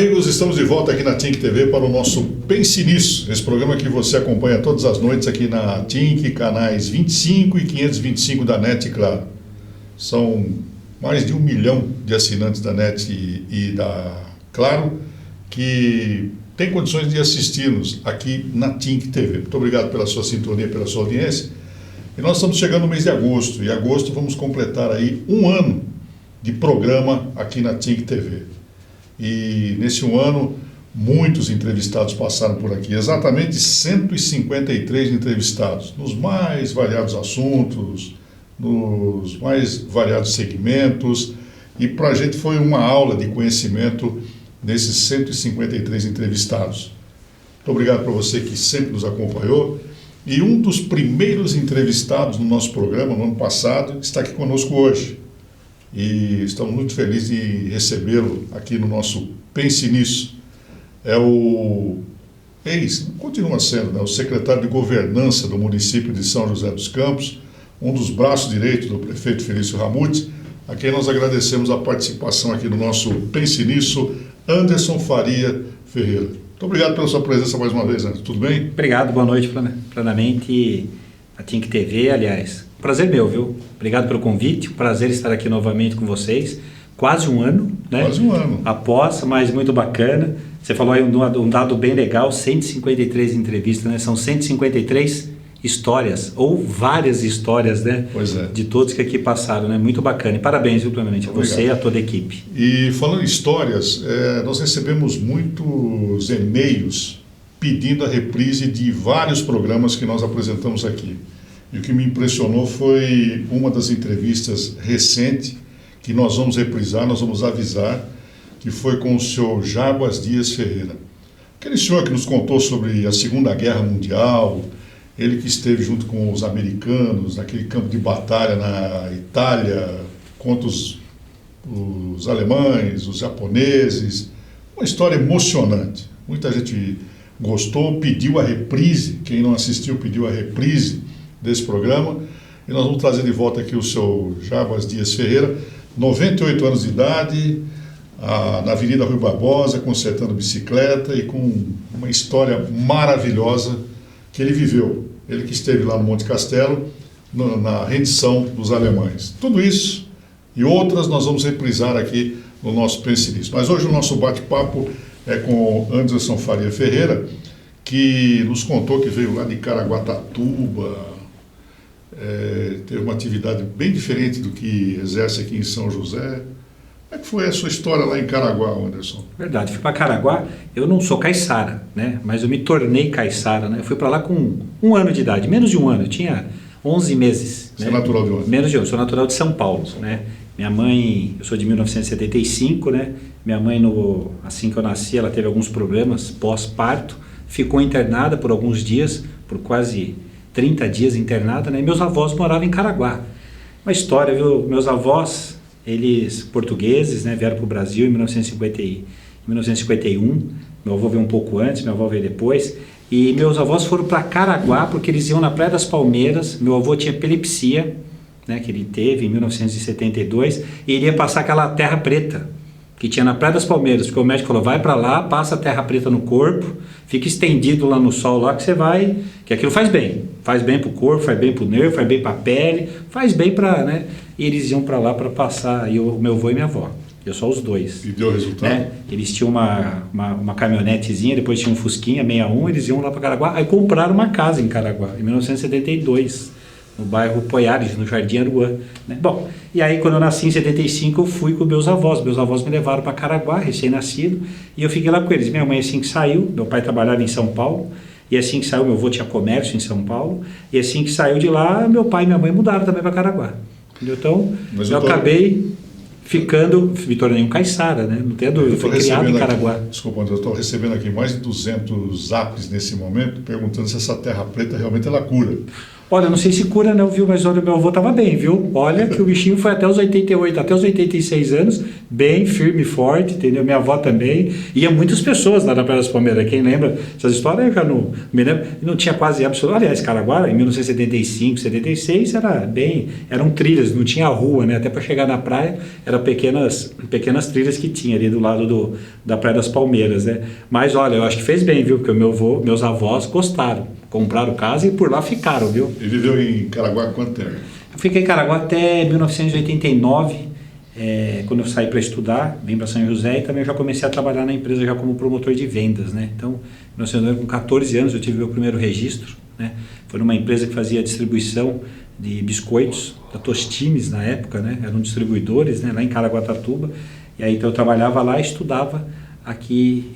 amigos, estamos de volta aqui na Tink TV para o nosso Pense Nisso, esse programa que você acompanha todas as noites aqui na Tink, canais 25 e 525 da NET, claro. São mais de 1 milhão de assinantes da NET e da Claro que tem condições de assistir-nos aqui na Tink TV. Muito obrigado pela sua sintonia, pela sua audiência. E nós estamos chegando no mês de agosto, e em agosto vamos completar aí 1 ano de programa aqui na Tink TV. E nesse 1 ano, muitos entrevistados passaram por aqui, exatamente 153 entrevistados, nos mais variados assuntos, nos mais variados segmentos, e para a gente foi uma aula de conhecimento nesses 153 entrevistados. Muito obrigado para você que sempre nos acompanhou, e um dos primeiros entrevistados no nosso programa, no ano passado, está aqui conosco hoje. E estamos muito felizes de recebê-lo aqui no nosso Pense Nisso. É o continua sendo, né, o secretário de Governança do município de São José dos Campos, um dos braços direitos do prefeito Felício Ramute, a quem nós agradecemos a participação aqui no nosso Pense Nisso, Anderson Faria Ferreira. Muito obrigado pela sua presença mais uma vez, Anderson. Tudo bem? Obrigado, boa noite plenamente. A Tink TV, aliás. Prazer meu, viu? Obrigado pelo convite, prazer estar aqui novamente com vocês. Quase 1 ano, né? Quase 1 ano. Após, mas muito bacana. Você falou aí um dado bem legal, 153 entrevistas, né? São 153 histórias, ou várias histórias, né? Pois é. De todos que aqui passaram, né? Muito bacana. E parabéns, viu, plenamente, a você e a toda a equipe. E falando em histórias, nós recebemos muitos e-mails pedindo a reprise de vários programas que nós apresentamos aqui. E o que me impressionou foi uma das entrevistas recentes que nós vamos reprisar, nós vamos avisar, que foi com o senhor Jarbas Dias Ferreira. Aquele senhor que nos contou sobre a Segunda Guerra Mundial, ele que esteve junto com os americanos naquele campo de batalha na Itália, contra os alemães, os japoneses. Uma história emocionante. Muita gente gostou, pediu a reprise, quem não assistiu pediu a reprise desse programa, e nós vamos trazer de volta aqui o seu Jarbas Dias Ferreira, 98 anos de idade, na Avenida Rui Barbosa, consertando bicicleta e com uma história maravilhosa que ele viveu. Ele que esteve lá no Monte Castelo, na rendição dos alemães. Tudo isso e outras nós vamos reprisar aqui no nosso Pense Nisso. Mas hoje o nosso bate-papo é com Anderson Faria Ferreira, que nos contou que veio lá de Caraguatatuba, teve uma atividade bem diferente do que exerce aqui em São José. Como é que foi a sua história lá em Caraguá, Anderson? Verdade, fui para Caraguá, eu não sou caiçara, né? Mas eu me tornei caiçara, né? Eu fui para lá com 1 ano de idade, menos de 1 ano, eu tinha 11 meses. Você né? é natural de onde? Menos de 1, sou natural de São Paulo, né? Minha mãe, eu sou de 1975, né? Minha mãe, assim que eu nasci, ela teve alguns problemas pós-parto, ficou internada por alguns dias, por quase 30 dias internada, né? E meus avós moravam em Caraguá. Uma história, viu? Meus avós, eles portugueses, né? Vieram para o Brasil em 1951. Meu avô veio um pouco antes, meu avô veio depois. E meus avós foram para Caraguá porque eles iam na Praia das Palmeiras. Meu avô tinha epilepsia, né? Que ele teve em 1972, e ele ia passar aquela terra preta que tinha na Praia das Palmeiras, porque o médico falou, vai para lá, passa a terra preta no corpo, fica estendido lá no sol, lá que você vai, que aquilo faz bem para o corpo, faz bem para o nervo, faz bem para a pele, faz bem para, né? E eles iam para lá para passar, e o meu avô e minha avó, eu só os dois. E deu resultado? Né? Eles tinham uma caminhonetezinha, depois tinha um Fusquinha 61, eles iam lá para Caraguá, aí compraram uma casa em Caraguá, em 1972. No bairro Poiares, no Jardim Aruã, né? Bom, e aí quando eu nasci em 75 eu fui com meus avós me levaram para Caraguá, recém-nascido, e eu fiquei lá com eles. Minha mãe assim que saiu, meu pai trabalhava em São Paulo, e assim que saiu, meu avô tinha comércio em São Paulo, e assim que saiu de lá, meu pai e minha mãe mudaram também para Caraguá. Entendeu? Então, eu acabei ficando, me tornei um caiçara, né? Não tenho dúvida, fui criado em Caraguá. Desculpa, eu estou recebendo aqui mais de 200 zaps nesse momento, perguntando se essa terra preta realmente ela cura. Olha, não sei se cura não, viu? Mas olha, meu avô estava bem, viu? Olha que o bichinho foi até os 88, até os 86 anos, bem firme e forte, entendeu? Minha avó também. Ia muitas pessoas lá na Praia das Palmeiras. Quem lembra essas histórias, eu já não me lembro. Não tinha quase absoluto. Aliás, Caraguá, em 1975, 76, eram trilhas, não tinha rua, né? Até para chegar na praia, eram pequenas trilhas que tinha ali do lado da Praia das Palmeiras, né? Mas olha, eu acho que fez bem, viu? Porque meus avós gostaram. Compraram casa e por lá ficaram, viu? E viveu em Caraguá há quanto tempo? Eu fiquei em Caraguá até 1989, quando eu saí para estudar, vim para São José e também já comecei a trabalhar na empresa já como promotor de vendas, né? Então, em 1989, com 14 anos eu tive meu primeiro registro, né? Foi numa empresa que fazia distribuição de biscoitos, da Tostines na época, né? Eram distribuidores, né? Lá em Caraguatatuba. E aí então eu trabalhava lá e estudava aqui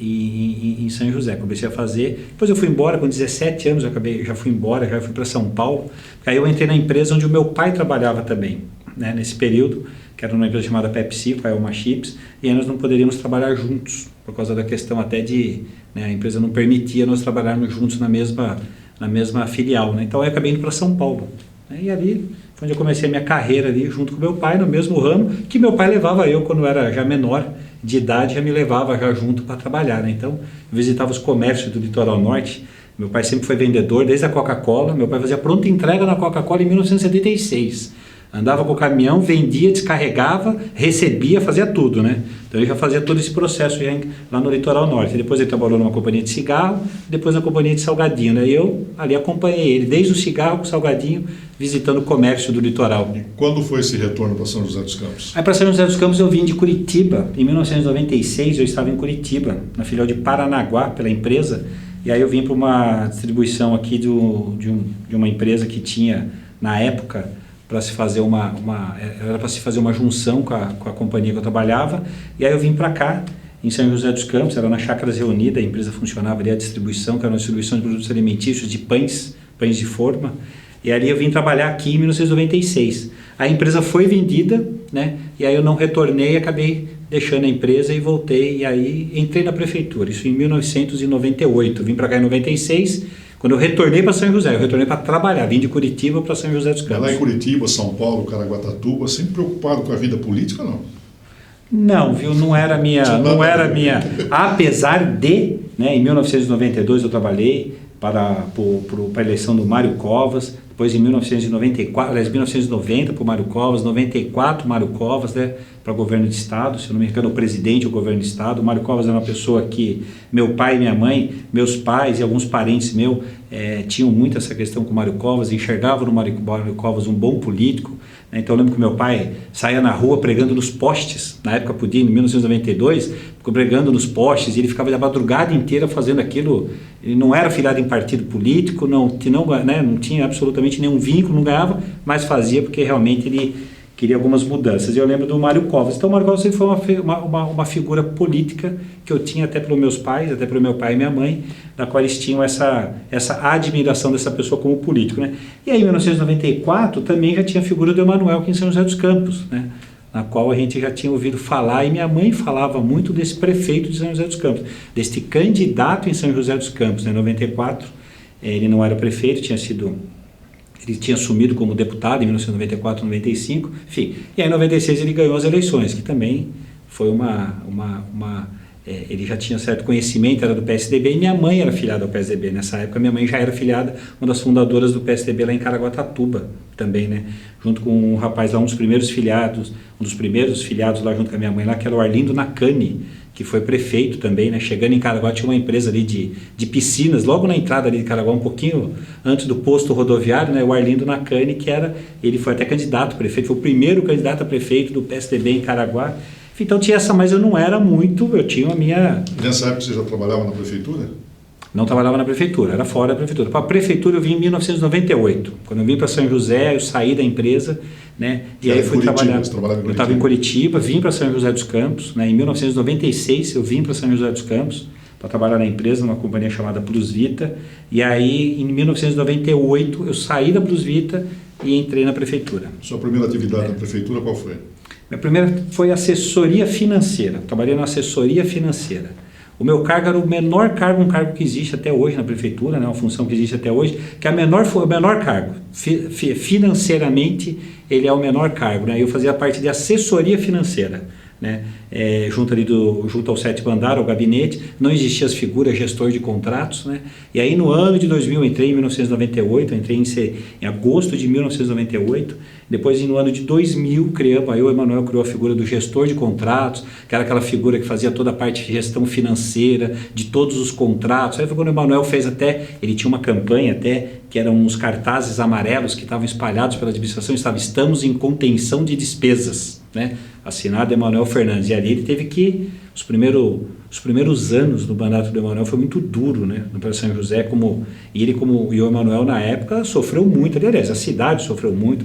em São José. Comecei a fazer, depois eu fui embora com 17 anos, já fui embora, já fui para São Paulo. Aí eu entrei na empresa onde o meu pai trabalhava também, né, nesse período, que era uma empresa chamada Pepsi, Paelma Chips, e aí nós não poderíamos trabalhar juntos, por causa da questão até de, né, a empresa não permitia nós trabalharmos juntos na mesma filial, né? Então eu acabei indo para São Paulo, né, e ali foi onde eu comecei a minha carreira ali, junto com meu pai, no mesmo ramo que meu pai levava eu quando eu era já menor de idade, já me levava já junto para trabalhar, né? Então, eu visitava os comércios do Litoral Norte. Meu pai sempre foi vendedor, desde a Coca-Cola. Meu pai fazia pronta entrega na Coca-Cola em 1976. Andava com o caminhão, vendia, descarregava, recebia, fazia tudo, né? Então ele já fazia todo esse processo já lá no Litoral Norte. Depois ele trabalhou numa companhia de cigarro, depois na companhia de salgadinho, né? E eu ali acompanhei ele, desde o cigarro com o salgadinho, visitando o comércio do litoral. E quando foi esse retorno para São José dos Campos? Aí para São José dos Campos eu vim de Curitiba. Em 1996 eu estava em Curitiba, na filial de Paranaguá, pela empresa. E aí eu vim para uma distribuição aqui de uma empresa que tinha, na época, para se fazer era para se fazer uma junção com a companhia que eu trabalhava. E aí eu vim para cá, em São José dos Campos, era na Chácaras Reunida, a empresa funcionava ali, a distribuição, que era uma distribuição de produtos alimentícios, de pães de forma. E ali eu vim trabalhar aqui em 1996. A empresa foi vendida, né? E aí eu não retornei, acabei deixando a empresa e voltei. E aí entrei na prefeitura, isso em 1998. Vim para cá em 96. Quando eu retornei para São José, eu retornei para trabalhar. Vim de Curitiba para São José dos Campos. Lá em Curitiba, São Paulo, Caraguatatuba, sempre preocupado com a vida política, não? Não, viu? Não era minha. Apesar de, né? Em 1992 eu trabalhei para a eleição do Mário Covas. Depois em 1990 para o Mário Covas, 94 Mário Covas, né, para o governo de estado, se eu não me engano o presidente do governo de estado. O Mário Covas era uma pessoa que meu pai e minha mãe, meus pais e alguns parentes meus tinham muito essa questão com o Mário Covas, enxergavam no Mário Covas um bom político, né? Então eu lembro que meu pai saía na rua pregando nos postes, na época podia, em 1992, ficou pregando nos postes e ele ficava a madrugada inteira fazendo aquilo. Ele não era filiado em partido político, não tinha absolutamente nenhum vínculo, não ganhava, mas fazia porque realmente ele queria algumas mudanças. E eu lembro do Mário Covas. Então o Mário Covas sempre foi uma figura política que eu tinha até pelos meus pais, até pelo meu pai e minha mãe, da qual eles tinham essa admiração dessa pessoa como político, né? E aí em 1994 também já tinha a figura do Emanuel aqui em São José dos Campos, né? Na qual a gente já tinha ouvido falar, e minha mãe falava muito desse prefeito de São José dos Campos, deste candidato em São José dos Campos, né? Em 94, ele não era prefeito, ele tinha assumido como deputado em 1994, 95, enfim. E aí em 96 ele ganhou as eleições, que também foi ele já tinha certo conhecimento, era do PSDB, e minha mãe era filiada ao PSDB. Nessa época minha mãe já era filiada, uma das fundadoras do PSDB lá em Caraguatatuba também, né? Junto com um rapaz lá, um dos primeiros filiados lá junto com a minha mãe lá, que era o Arlindo Nakani, que foi prefeito também, né? Chegando em Caraguá tinha uma empresa ali de piscinas, logo na entrada ali de Caraguá, um pouquinho antes do posto rodoviário, né? O Arlindo Nakani, ele foi até candidato a prefeito, foi o primeiro candidato a prefeito do PSDB em Caraguá. Então tinha mas eu não era muito, eu tinha a minha... Nessa época você já trabalhava na prefeitura? Não trabalhava na prefeitura, era fora da prefeitura. Para a prefeitura eu vim em 1998, quando eu vim para São José, eu saí da empresa, né? E aí fui trabalhar. Eu estava em Curitiba, vim para São José dos Campos, né? Em 1996 eu vim para São José dos Campos para trabalhar na empresa, numa companhia chamada Plus Vita. E aí em 1998 eu saí da Plus Vita e entrei na prefeitura. Sua primeira atividade na prefeitura qual foi? Minha primeira foi assessoria financeira. Trabalhei na assessoria financeira. O meu cargo era o menor cargo, um cargo que existe até hoje na prefeitura, né, uma função que existe até hoje, que é o menor cargo. Financeiramente, ele é o menor cargo. Né? Eu fazia parte de assessoria financeira. Né? Junto ao 7º andar, ao gabinete, não existia as figuras gestor de contratos, né? E aí no ano de 2000 eu entrei em 1998, em agosto de 1998, depois no ano de 2000 o Emanuel criou a figura do gestor de contratos, que era aquela figura que fazia toda a parte de gestão financeira de todos os contratos. Aí foi quando o Emanuel fez ele tinha uma campanha que eram uns cartazes amarelos que estavam espalhados pela administração, estamos em contenção de despesas, né? Assinado Emanuel Fernandes, e ali ele teve que, os primeiros anos do mandato do Emanuel foi muito duro, né, no São José, e o Emanuel na época sofreu muito, aliás, a cidade sofreu muito,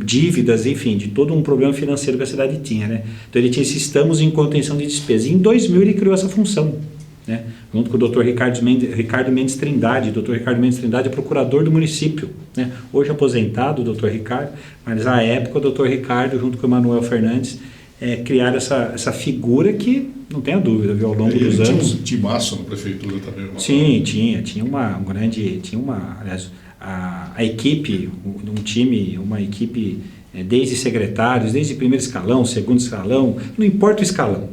dívidas, enfim, de todo um problema financeiro que a cidade tinha, né, então ele tinha estamos em contenção de despesas, e em 2000 ele criou essa função, né, junto com o Dr. Ricardo Mendes Trindade. O Dr. Ricardo Mendes Trindade é procurador do município, né? Hoje aposentado, o Dr. Ricardo, mas na época o Dr. Ricardo, junto com o Emanuel Fernandes, criaram essa figura que, não tenha dúvida, viu, ao longo dos anos... Tinha um timaço na prefeitura também. Sim, aliás, a equipe, uma equipe... desde secretários, desde primeiro escalão, segundo escalão, não importa o escalão,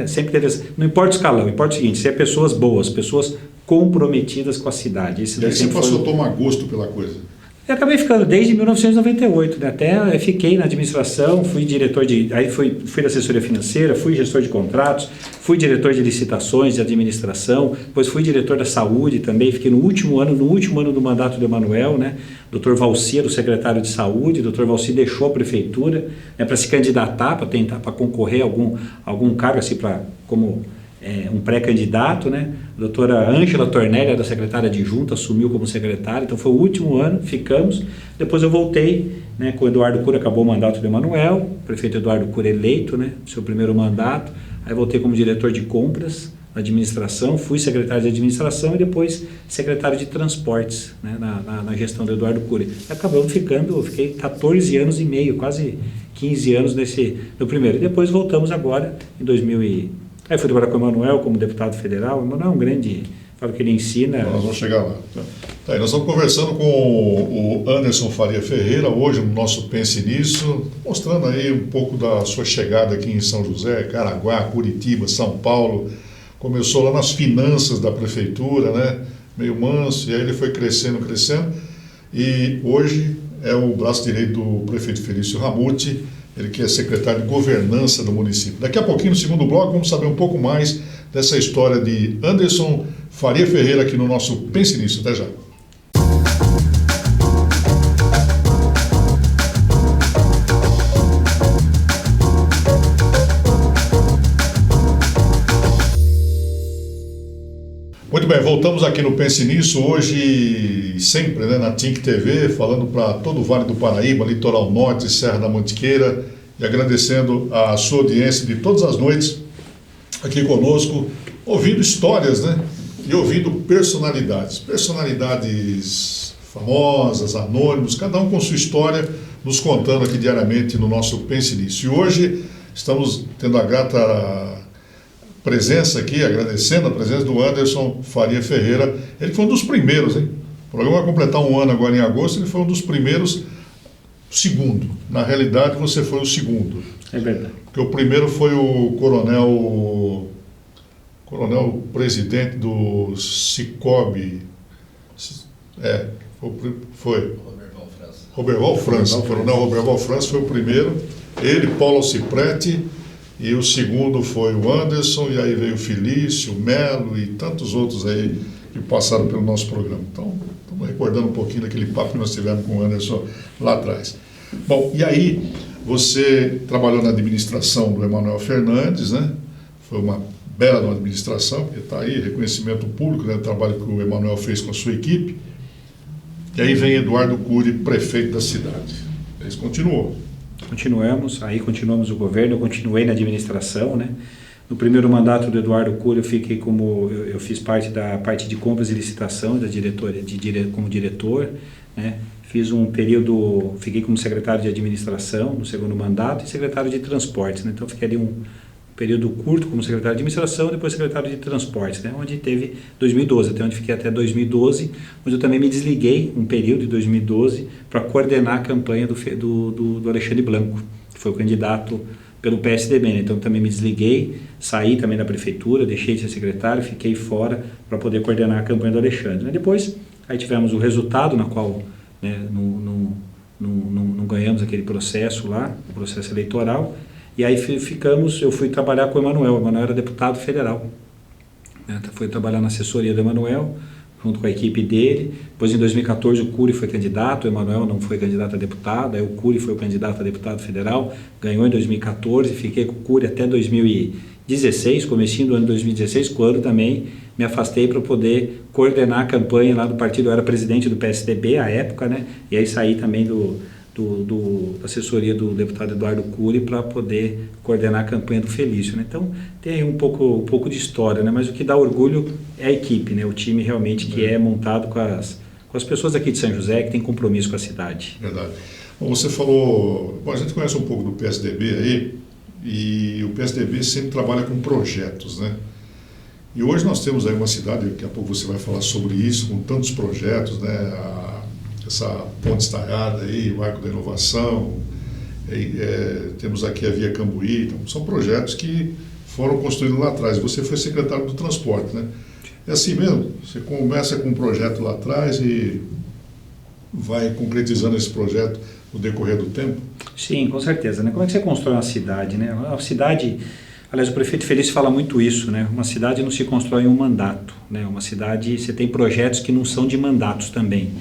sempre teve, não importa o escalão, importa o seguinte, se é pessoas boas, pessoas comprometidas com a cidade. E aí você passou a tomar gosto pela coisa? Eu acabei ficando desde 1998, né? Até fiquei na administração, fui diretor fui da assessoria financeira, fui gestor de contratos, fui diretor de licitações de administração, depois fui diretor da saúde também, fiquei no último ano do mandato do Emanuel, né? Dr. Valci era o secretário de saúde, o Dr. Valci deixou a prefeitura, né, para se candidatar, para concorrer a algum cargo assim, como um pré-candidato, né? A doutora Ângela Tornelli, era secretária adjunta, assumiu como secretária, então foi o último ano, ficamos, depois eu voltei, né, com o Eduardo Cury, acabou o mandato do Emanuel, o prefeito Eduardo Cury eleito, né, seu primeiro mandato, aí voltei como diretor de compras na administração, fui secretário de administração e depois secretário de transportes, né, na gestão do Eduardo Cury. Acabamos fiquei 14 anos e meio, quase 15 anos no primeiro, e depois voltamos agora em 2000 Aí fui trabalhar com o Emanuel como deputado federal. O Emanuel é um grande... Falo que ele ensina... Nós vamos chegar lá. Tá, nós estamos conversando com o Anderson Faria Ferreira, hoje no nosso Pense Nisso, mostrando aí um pouco da sua chegada aqui em São José, Caraguá, Curitiba, São Paulo. Começou lá nas finanças da prefeitura, né? Meio manso, e aí ele foi crescendo. E hoje é o braço direito do prefeito Felício Ramute, ele que é secretário de governança do município. Daqui a pouquinho, no segundo bloco, vamos saber um pouco mais dessa história de Anderson Faria Ferreira aqui no nosso Pense Nisso. Até já. Muito bem, voltamos aqui no Pense Nisso, hoje e sempre, né, na TINC TV, falando para todo o Vale do Paraíba, Litoral Norte, Serra da Mantiqueira, e agradecendo a sua audiência de todas as noites aqui conosco, ouvindo histórias, né, e ouvindo personalidades famosas, anônimos, cada um com sua história, nos contando aqui diariamente no nosso Pense Nisso. E hoje estamos tendo a grata presença aqui, agradecendo a presença do Anderson Faria Ferreira. Ele foi um dos primeiros, hein? O programa vai completar um ano agora em agosto, ele foi um dos primeiros, segundo. Na realidade, você foi o segundo. É verdade. Porque o primeiro foi o coronel presidente do Cicobi. Foi. Roberval França. O coronel Roberval França foi o primeiro. Ele, Paulo Ciprete. E o segundo foi o Anderson, e aí veio o Felício, o Melo e tantos outros aí que passaram pelo nosso programa. Então, estamos recordando um pouquinho daquele papo que nós tivemos com o Anderson lá atrás. Bom, e aí você trabalhou na administração do Emanuel Fernandes, né? Foi uma bela administração, porque está aí, reconhecimento público, né? O trabalho que o Emanuel fez com a sua equipe. E aí vem Eduardo Cury, prefeito da cidade. Isso continuou. Continuamos o governo, eu continuei na administração, né? No primeiro mandato do Eduardo Cury, eu fiz parte da parte de compras e licitação da diretoria, como diretor, né? Fiz um período, fiquei como secretário de administração no segundo mandato e secretário de transportes, né? Então fiquei ali período curto como secretário de administração, depois secretário de transportes, né? Onde teve 2012, até onde fiquei até 2012, onde eu também me desliguei um período de 2012 para coordenar a campanha do Alexandre Blanco, que foi o candidato pelo PSDB, né? Então também me desliguei, saí também da prefeitura, deixei de ser secretário, fiquei fora para poder coordenar a campanha do Alexandre, né? Depois aí tivemos o resultado na qual, né, não ganhamos aquele processo lá, o processo eleitoral. E aí eu fui trabalhar com o Emanuel. O Emanuel era deputado federal, né? Fui trabalhar na assessoria do Emanuel, junto com a equipe dele. Depois, em 2014, o Cury foi candidato, o Emanuel não foi candidato a deputado, aí o Cury foi o candidato a deputado federal, ganhou em 2014, fiquei com o Cury até 2016, comecinho do ano 2016, quando também me afastei para poder coordenar a campanha lá do partido. Eu era presidente do PSDB à época, né? E aí saí também da assessoria do deputado Eduardo Cury para poder coordenar a campanha do Felício, né? Então tem aí um pouco de história, né? Mas o que dá orgulho é a equipe, né? O time realmente que é montado com as pessoas aqui de São José, que tem compromisso com a cidade. Verdade. Bom, você falou, a gente conhece um pouco do PSDB aí, e o PSDB sempre trabalha com projetos, né? E hoje nós temos aí uma cidade, daqui a pouco você vai falar sobre isso, com tantos projetos, né? Essa ponte estaiada aí, o Arco da Inovação, temos aqui a Via Cambuí, então, são projetos que foram construídos lá atrás. Você foi secretário do transporte, né? É assim mesmo, você começa com um projeto lá atrás e vai concretizando esse projeto no decorrer do tempo? Sim, com certeza, né? Como é que você constrói uma cidade, né? A cidade, aliás, o prefeito Felício fala muito isso, né? Uma cidade não se constrói em um mandato, né? Uma cidade, você tem projetos que não são de mandatos também.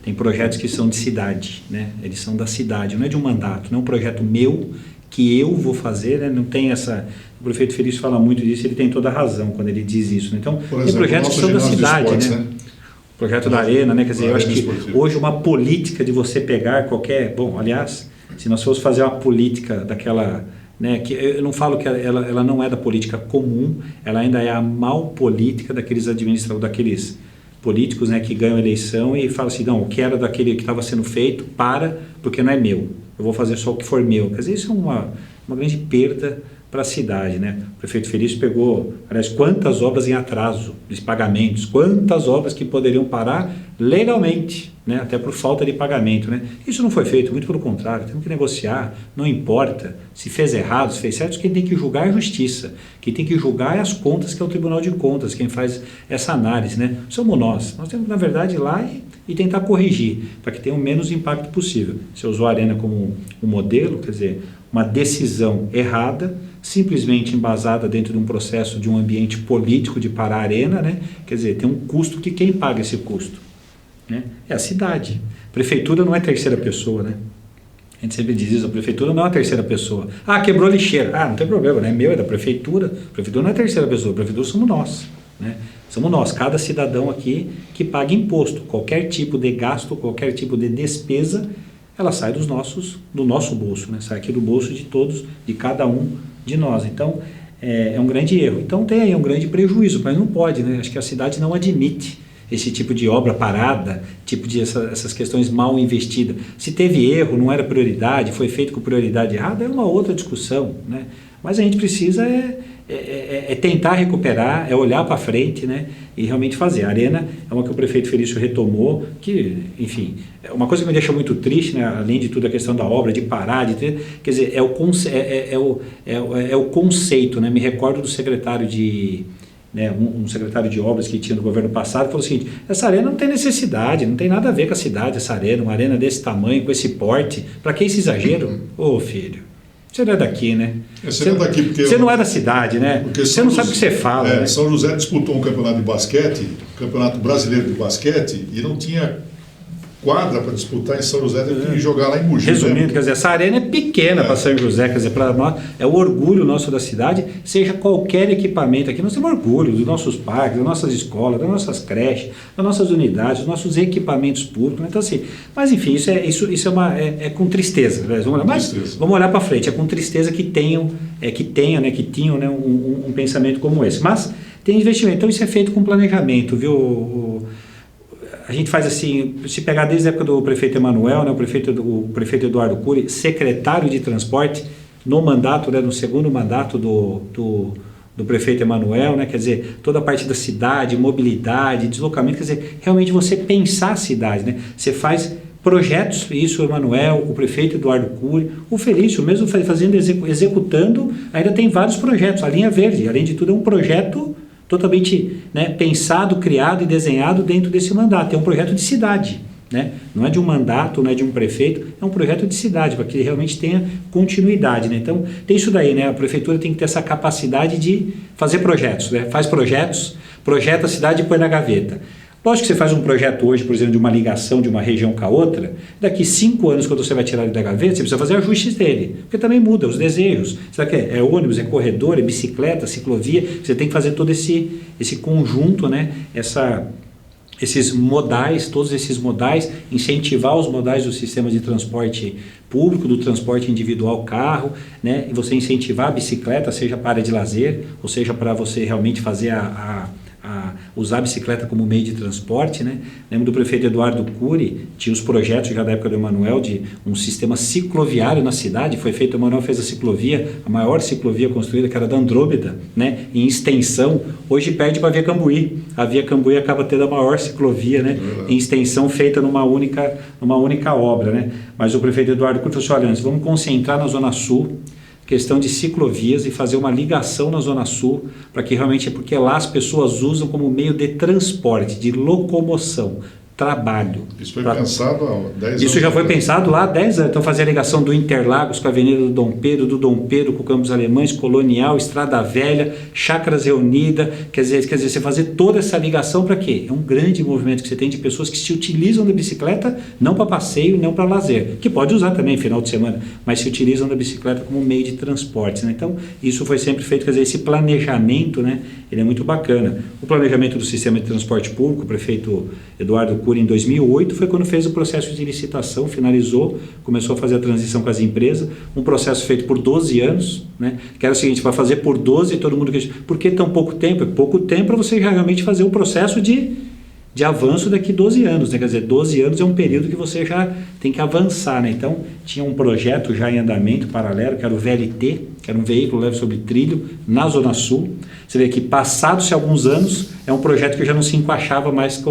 Tem projetos que são de cidade, né? Eles são da cidade, não é de um mandato, não é um projeto meu que eu vou fazer, né? Não tem essa... O prefeito Felício fala muito disso, ele tem toda a razão quando ele diz isso, né? Então, exemplo, tem projetos que são da cidade, esportes, né? O projeto da Arena, né? Quer dizer, eu acho que hoje uma política de você pegar qualquer... Bom, aliás, se nós fosse fazer uma política daquela... Né, que eu não falo que ela não é da política comum, ela ainda é a mal política daqueles administradores, daqueles políticos, né, que ganham a eleição e falam assim, não, o que era daquele que estava sendo feito, porque não é meu, eu vou fazer só o que for meu. Quer dizer, isso é uma grande perda para a cidade, né? O prefeito Felício pegou, aliás, quantas obras em atraso, de pagamentos, quantas obras que poderiam parar legalmente, né? Até por falta de pagamento, né? Isso não foi feito, muito pelo contrário, temos que negociar, não importa se fez errado, se fez certo, quem tem que julgar é a justiça, quem tem que julgar é as contas, que é o Tribunal de Contas, quem faz essa análise, né? Somos nós temos na verdade ir lá e tentar corrigir, para que tenha o menos impacto possível. Se usou a Arena como um modelo, quer dizer, uma decisão errada, simplesmente embasada dentro de um processo de um ambiente político de parar a Arena, né? Quer dizer, tem um custo que quem paga esse custo, né? É a cidade. Prefeitura não é terceira pessoa, né? A gente sempre diz isso, a prefeitura não é uma terceira pessoa. Ah, quebrou a lixeira. Ah, não tem problema, né? Meu, é da prefeitura. A prefeitura não é terceira pessoa, a prefeitura somos nós, né? Somos nós, cada cidadão aqui que paga imposto. Qualquer tipo de gasto, qualquer tipo de despesa, ela sai do nosso bolso, né? Sai aqui do bolso de todos, de cada um de nós. Então, é um grande erro. Então, tem aí um grande prejuízo, mas não pode, né? Acho que a cidade não admite esse tipo de obra parada, tipo de essas questões mal investidas. Se teve erro, não era prioridade, foi feito com prioridade errada, é uma outra discussão, né? Mas a gente precisa tentar recuperar, olhar para frente, né? E realmente fazer. A Arena é uma que o prefeito Felício retomou, que, enfim, é uma coisa que me deixa muito triste, né? Além de tudo a questão da obra, de parar, quer dizer, é o conceito, né? Me recordo do secretário de... Né, um secretário de obras que tinha no governo passado falou o seguinte: essa arena não tem necessidade, não tem nada a ver com a cidade, essa arena, uma arena desse tamanho, com esse porte, para que esse exagero? Ô filho, você não é daqui, né? Você não é da cidade, né? Você não sabe o que você fala. Né? São José disputou um campeonato de basquete, campeonato brasileiro de basquete, e não tinha quadra para disputar em São José, teve que jogar lá em Mogi. Resumindo, quer dizer, essa arena é pequena para São José, quer dizer, para nós é o orgulho nosso da cidade, seja qualquer equipamento aqui, nós temos orgulho dos nossos parques, das nossas escolas, das nossas creches, das nossas unidades, dos nossos equipamentos públicos, né? Então assim, mas enfim, isso é com tristeza, né? Vamos olhar para frente, é com tristeza que tinham um pensamento como esse, mas tem investimento, então isso é feito com planejamento, viu? A gente faz assim, se pegar desde a época do prefeito Emanuel, né, o prefeito Eduardo Cury, secretário de transporte, no mandato, né, no segundo mandato do prefeito Emanuel, né? Quer dizer, toda a parte da cidade, mobilidade, deslocamento, quer dizer, realmente você pensar a cidade, né? Você faz projetos, isso o Emanuel, o prefeito Eduardo Cury, o Felício mesmo fazendo, executando, ainda tem vários projetos. A Linha Verde, além de tudo, é um projeto totalmente, né, pensado, criado e desenhado dentro desse mandato. É um projeto de cidade, né? Não é de um mandato, não é de um prefeito, é um projeto de cidade, para que ele realmente tenha continuidade, né? Então, tem isso daí, né? A prefeitura tem que ter essa capacidade de fazer projetos, né? Faz projetos, projeta a cidade e põe na gaveta. Lógico que você faz um projeto hoje, por exemplo, de uma ligação de uma região com a outra, daqui 5 anos, quando você vai tirar ele da gaveta, você precisa fazer ajustes dele, porque também muda os desejos. Será que é ônibus, é corredor, é bicicleta, ciclovia? Você tem que fazer todo esse conjunto, né? Esses modais, todos esses modais, incentivar os modais do sistema de transporte público, do transporte individual, carro, né? E você incentivar a bicicleta, seja para área de lazer, ou seja para você realmente fazer usar a bicicleta como meio de transporte, né? Lembro do prefeito Eduardo Cury, tinha os projetos já da época do Emanuel de um sistema cicloviário na cidade, foi feito, o Emanuel fez a ciclovia, a maior ciclovia construída, que era da Andrômeda, né? Em extensão, hoje perde para a Via Cambuí, a Via Cambuí acaba tendo a maior ciclovia, né? Em extensão feita numa única obra, né? Mas o prefeito Eduardo Cury falou assim, olha, vamos concentrar na Zona Sul, questão de ciclovias e fazer uma ligação na Zona Sul, para que realmente, porque lá as pessoas usam como meio de transporte, de locomoção, trabalho. Isso foi pensado há 10 anos. Isso já foi pensado lá há 10 anos. Então fazer a ligação do Interlagos com a Avenida do Dom Pedro com Campos Alemães, Colonial, Estrada Velha, Chácaras Reunida, quer dizer, você fazer toda essa ligação para quê? É um grande movimento que você tem de pessoas que se utilizam da bicicleta, não para passeio, não para lazer, que pode usar também final de semana, mas se utilizam da bicicleta como meio de transporte, né? Então isso foi sempre feito, quer dizer, esse planejamento, né? Ele é muito bacana. O planejamento do sistema de transporte público, o prefeito Eduardo Cury, em 2008, foi quando fez o processo de licitação, finalizou, começou a fazer a transição com as empresas, um processo feito por 12 anos, né? Que era o seguinte, vai fazer por 12 e todo mundo quer, por que tão pouco tempo? É pouco tempo para você realmente fazer o processo de avanço daqui 12 anos, né? Quer dizer, 12 anos é um período que você já tem que avançar, né? Então, tinha um projeto já em andamento paralelo, que era o VLT, que era um veículo leve sobre trilho, na Zona Sul. Você vê que, passados-se alguns anos, é um projeto que já não se encaixava mais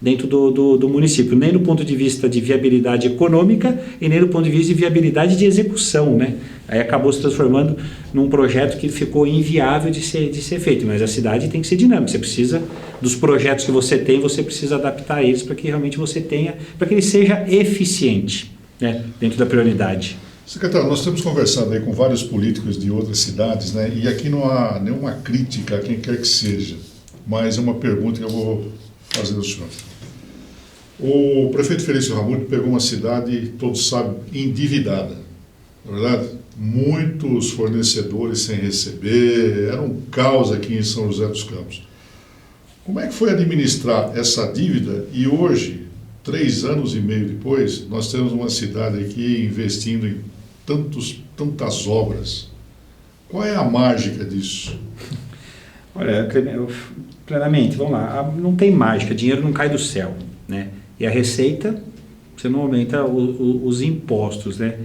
dentro do município, nem do ponto de vista de viabilidade econômica e nem do ponto de vista de viabilidade de execução, né? Aí acabou se transformando num projeto que ficou inviável de ser feito, mas a cidade tem que ser dinâmica, você precisa dos projetos que você tem, você precisa adaptar eles para que realmente você tenha, para que ele seja eficiente, né? Dentro da prioridade. Secretário, nós temos conversado aí com vários políticos de outras cidades, né? E aqui não há nenhuma crítica a quem quer que seja, mas é uma pergunta que eu vou fazer ao senhor. O prefeito Felício Ramute pegou uma cidade, todos sabem, endividada, não é verdade? Muitos fornecedores sem receber, era um caos aqui em São José dos Campos. Como é que foi administrar essa dívida e hoje, 3 anos e meio depois, nós temos uma cidade aqui investindo em tantas obras? Qual é a mágica disso? Olha, plenamente, vamos lá, não tem mágica, dinheiro não cai do céu, né? E a receita, você não aumenta os impostos, né?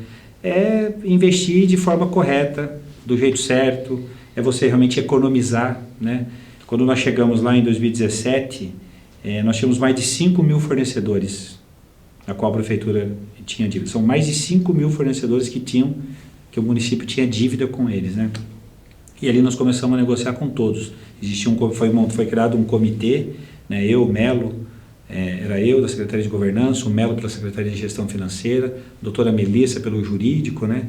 É investir de forma correta, do jeito certo, é você realmente economizar, né? Quando nós chegamos lá em 2017, nós tínhamos mais de 5 mil fornecedores, a qual a prefeitura tinha dívida. São mais de 5 mil fornecedores que o município tinha dívida com eles, né? E ali nós começamos a negociar com todos. Foi criado um comitê, né? Eu, Melo, era eu da Secretaria de Governança, o Melo pela Secretaria de Gestão Financeira, a doutora Melissa pelo Jurídico, né?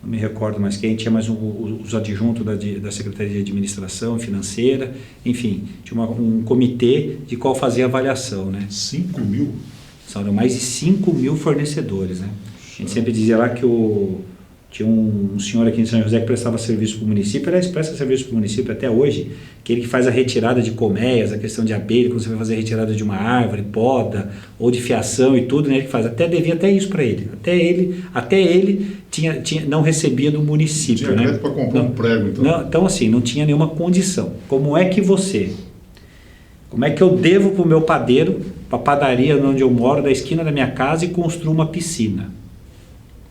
Não me recordo mais quem, tinha mais os adjuntos da Secretaria de Administração Financeira, enfim, tinha um comitê de qual fazia avaliação, né? 5 mil? São mais de 5 mil fornecedores, né? A gente sempre dizia lá que tinha um senhor aqui em São José que prestava serviço para o município, aliás, presta serviço para o município até hoje, que ele que faz a retirada de colmeias, a questão de abelha, quando você vai fazer a retirada de uma árvore, poda, ou de fiação e tudo, né, ele que faz, devia até isso para ele, até ele não recebia do município. Tinha né? para comprar um prego, então. Não, então assim, não tinha nenhuma condição. Como é que eu devo para o meu padeiro, para a padaria onde eu moro, da esquina da minha casa, e construo uma piscina?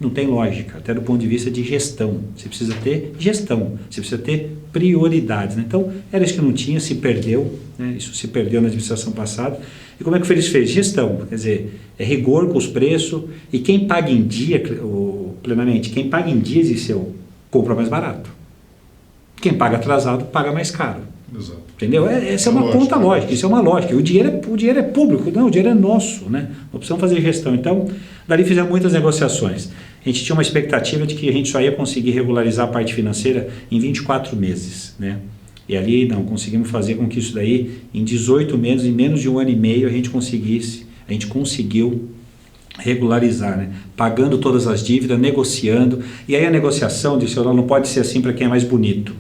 Não tem lógica, até do ponto de vista de gestão. Você precisa ter gestão, você precisa ter prioridades, né? Então, era isso que não tinha, se perdeu, né? Isso se perdeu na administração passada. E como é que o Feliz fez? Gestão, quer dizer, é rigor com os preços, e quem paga em dia, plenamente, quem paga em dia, Ziceu, compra mais barato. Quem paga atrasado, paga mais caro. Exato. Entendeu? Essa é uma conta lógica, isso é uma lógica. O dinheiro é público, não, o dinheiro é nosso, né? Nós precisamos fazer gestão. Então, dali fizemos muitas negociações. A gente tinha uma expectativa de que a gente só ia conseguir regularizar a parte financeira em 24 meses, né? E ali, não, conseguimos fazer com que isso daí, em 18 meses, em menos de 1 ano e meio, a gente conseguiu regularizar, né? Pagando todas as dívidas, negociando. E aí a negociação, disse, não pode ser assim para quem é mais bonito,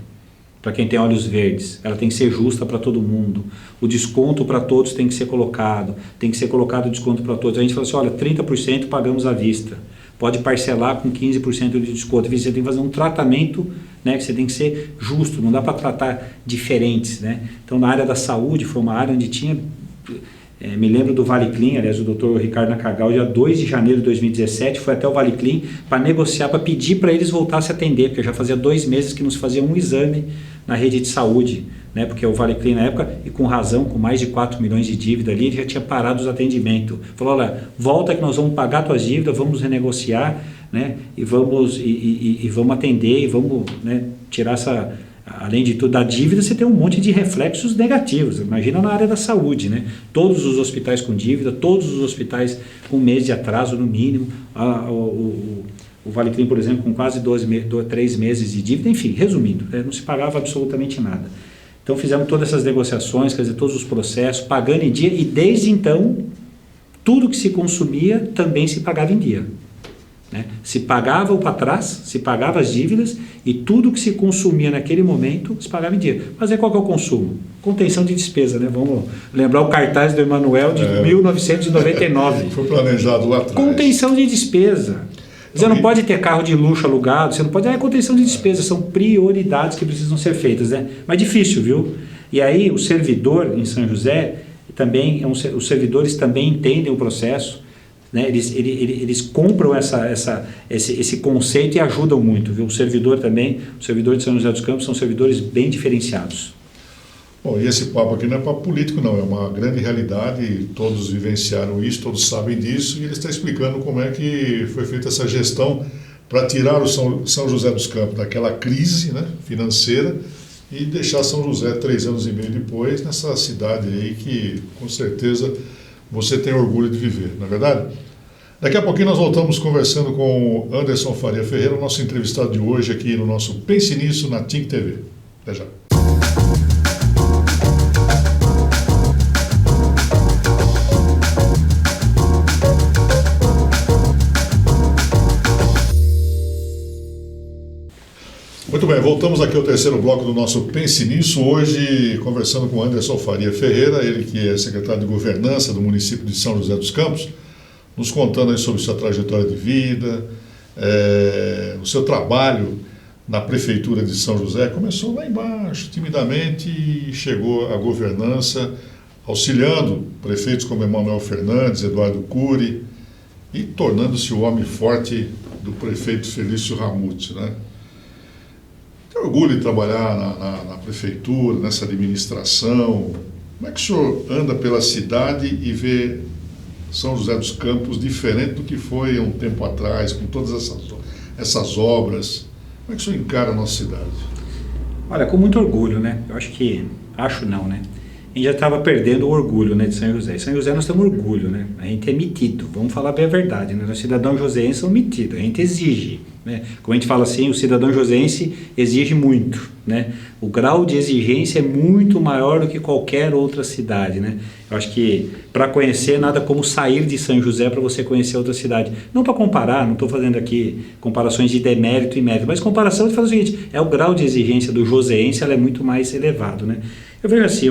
para quem tem olhos verdes. Ela tem que ser justa para todo mundo. O desconto para todos tem que ser colocado o desconto para todos. A gente falou assim, olha, 30% pagamos à vista. Pode parcelar com 15% de desconto. Você tem que fazer um tratamento, né, que você tem que ser justo, não dá para tratar diferentes, né? Então, na área da saúde, foi uma área onde tinha... me lembro do Vale Clean, aliás, o Dr. Ricardo Nakagal, dia 2 de janeiro de 2017, foi até o Vale Clean para negociar, para pedir para eles voltassem a atender, porque já fazia 2 meses que não se fazia um exame na rede de saúde, né? Porque o Vale Clean na época, e com razão, com mais de 4 milhões de dívida ali, ele já tinha parado os atendimentos. Falou, olha, volta que nós vamos pagar tuas dívidas, vamos renegociar, né? E vamos atender, e vamos, né, tirar essa... Além de tudo, da dívida, você tem um monte de reflexos negativos. Imagina na área da saúde, né? Todos os hospitais com dívida, todos os hospitais com 1 mês de atraso no mínimo, o Vale Clean, por exemplo, com quase 3 meses de dívida, enfim, resumindo, não se pagava absolutamente nada. Então fizemos todas essas negociações, quer dizer, todos os processos, pagando em dia, e desde então, tudo que se consumia também se pagava em dia. Né? Se pagava o para trás, se pagava as dívidas, e tudo que se consumia naquele momento se pagava em dia. Mas aí qual que é o consumo? Contenção de despesa, né? Vamos lembrar o cartaz do Emanuel de 1999. Foi planejado lá atrás. Contenção de despesa. Você não pode ter carro de luxo alugado, você não pode... É contenção de despesa, são prioridades que precisam ser feitas, né? Mas difícil, viu? E aí o servidor em São José, também os servidores também entendem o processo, né? Eles compram esse conceito e ajudam muito, viu? O servidor também, o servidor de São José dos Campos são servidores bem diferenciados. Bom, e esse papo aqui não é papo político, não, é uma grande realidade, todos vivenciaram isso, todos sabem disso, e ele está explicando como é que foi feita essa gestão para tirar o São José dos Campos daquela crise, né, financeira, e deixar São José 3 anos e meio depois nessa cidade aí que com certeza você tem orgulho de viver, não é verdade? Daqui a pouquinho nós voltamos conversando com o Anderson Faria Ferreira, o nosso entrevistado de hoje aqui no nosso Pense Nisso na TINC TV. Até já. Muito bem, voltamos aqui ao terceiro bloco do nosso Pense Nisso, hoje conversando com Anderson Faria Ferreira, ele que é secretário de Governança do município de São José dos Campos, nos contando aí sobre sua trajetória de vida, o seu trabalho na Prefeitura de São José. Começou lá embaixo, timidamente, e chegou à governança, auxiliando prefeitos como Emanuel Fernandes, Eduardo Cury, e tornando-se o homem forte do prefeito Felício Ramute, né? Tem orgulho de trabalhar na prefeitura, nessa administração. Como é que o senhor anda pela cidade e vê São José dos Campos diferente do que foi há um tempo atrás, com todas essas obras? Como é que o senhor encara a nossa cidade? Olha, com muito orgulho, né? Acho não, né? A gente já estava perdendo o orgulho, né, de São José. Em São José nós temos orgulho, né? A gente é metido, vamos falar bem a verdade, né? Os cidadãos joseenses são metidos, a gente exige, né? Como a gente fala assim, o cidadão joseense exige muito, né? O grau de exigência é muito maior do que qualquer outra cidade, né? Eu acho que para conhecer, nada como sair de São José para você conhecer outra cidade. Não para comparar, não estou fazendo aqui comparações de demérito e mérito, mas comparação de fazer o seguinte, o grau de exigência do joseense ela é muito mais elevado, né? Eu vejo assim,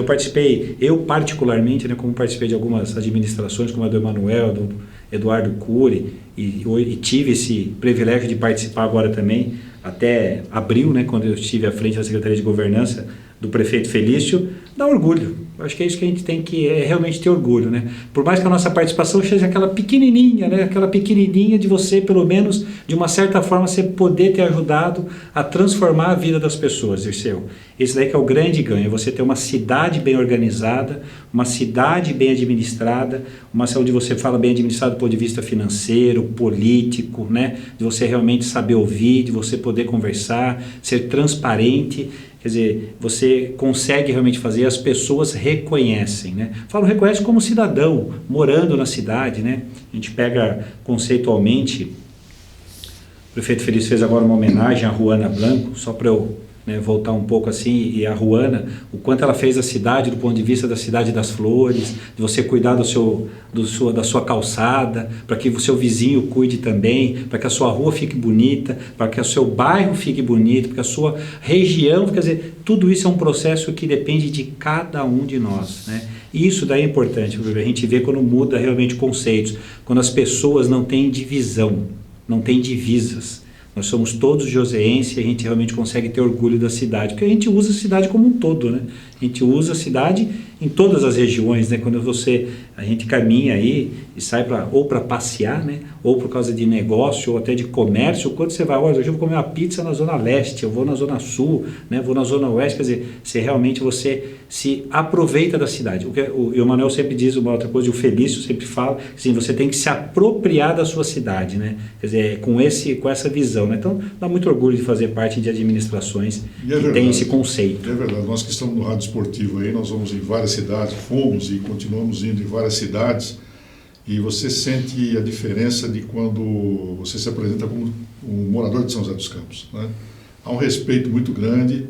eu particularmente, né, como participei de algumas administrações, como a do Emanuel, do Eduardo Cury, e tive esse privilégio de participar agora também, até abril, né, quando eu estive à frente da Secretaria de Governança do prefeito Felício, dá orgulho. Eu acho que é isso que a gente tem que realmente ter orgulho, né? Por mais que a nossa participação seja aquela pequenininha, né? Aquela pequenininha de você, pelo menos, de uma certa forma, você poder ter ajudado a transformar a vida das pessoas, Dirceu. Esse daí que é o grande ganho, é você ter uma cidade bem organizada, uma cidade bem administrada, uma cidade onde você fala bem administrado do ponto de vista financeiro, político, né? De você realmente saber ouvir, de você poder conversar, ser transparente. Quer dizer, você consegue realmente fazer, as pessoas reconhecem, né? Falo reconhece como cidadão, morando na cidade, né? A gente pega conceitualmente, o prefeito Felício fez agora uma homenagem à Ruana Blanco, só para eu, né, voltar um pouco assim, e a Ruana, o quanto ela fez a cidade do ponto de vista da cidade das flores, de você cuidar da sua calçada, para que o seu vizinho cuide também, para que a sua rua fique bonita, para que o seu bairro fique bonito, para que a sua região, quer dizer, tudo isso é um processo que depende de cada um de nós, né? E isso daí é importante, a gente vê quando muda realmente conceitos, quando as pessoas não têm divisão, não têm divisas. Nós somos todos joseenses e a gente realmente consegue ter orgulho da cidade, porque a gente usa a cidade como um todo, né? A gente usa a cidade em todas as regiões, né? Quando a gente caminha aí e sai ou para passear, né? Ou por causa de negócio, ou até de comércio, quando você vai, olha, hoje eu vou comer uma pizza na Zona Leste, eu vou na Zona Sul, né? Vou na Zona Oeste, quer dizer, você se aproveita da cidade. O Manuel sempre diz uma outra coisa, e o Felício sempre fala, assim, você tem que se apropriar da sua cidade, né? Quer dizer, com essa visão, né? Então, dá muito orgulho de fazer parte de administrações que tem esse conceito. É verdade, nós que estamos no rádio esportivo aí, nós vamos em várias cidades, fomos e continuamos indo em várias cidades, e você sente a diferença de quando você se apresenta como um morador de São José dos Campos, né? Há um respeito muito grande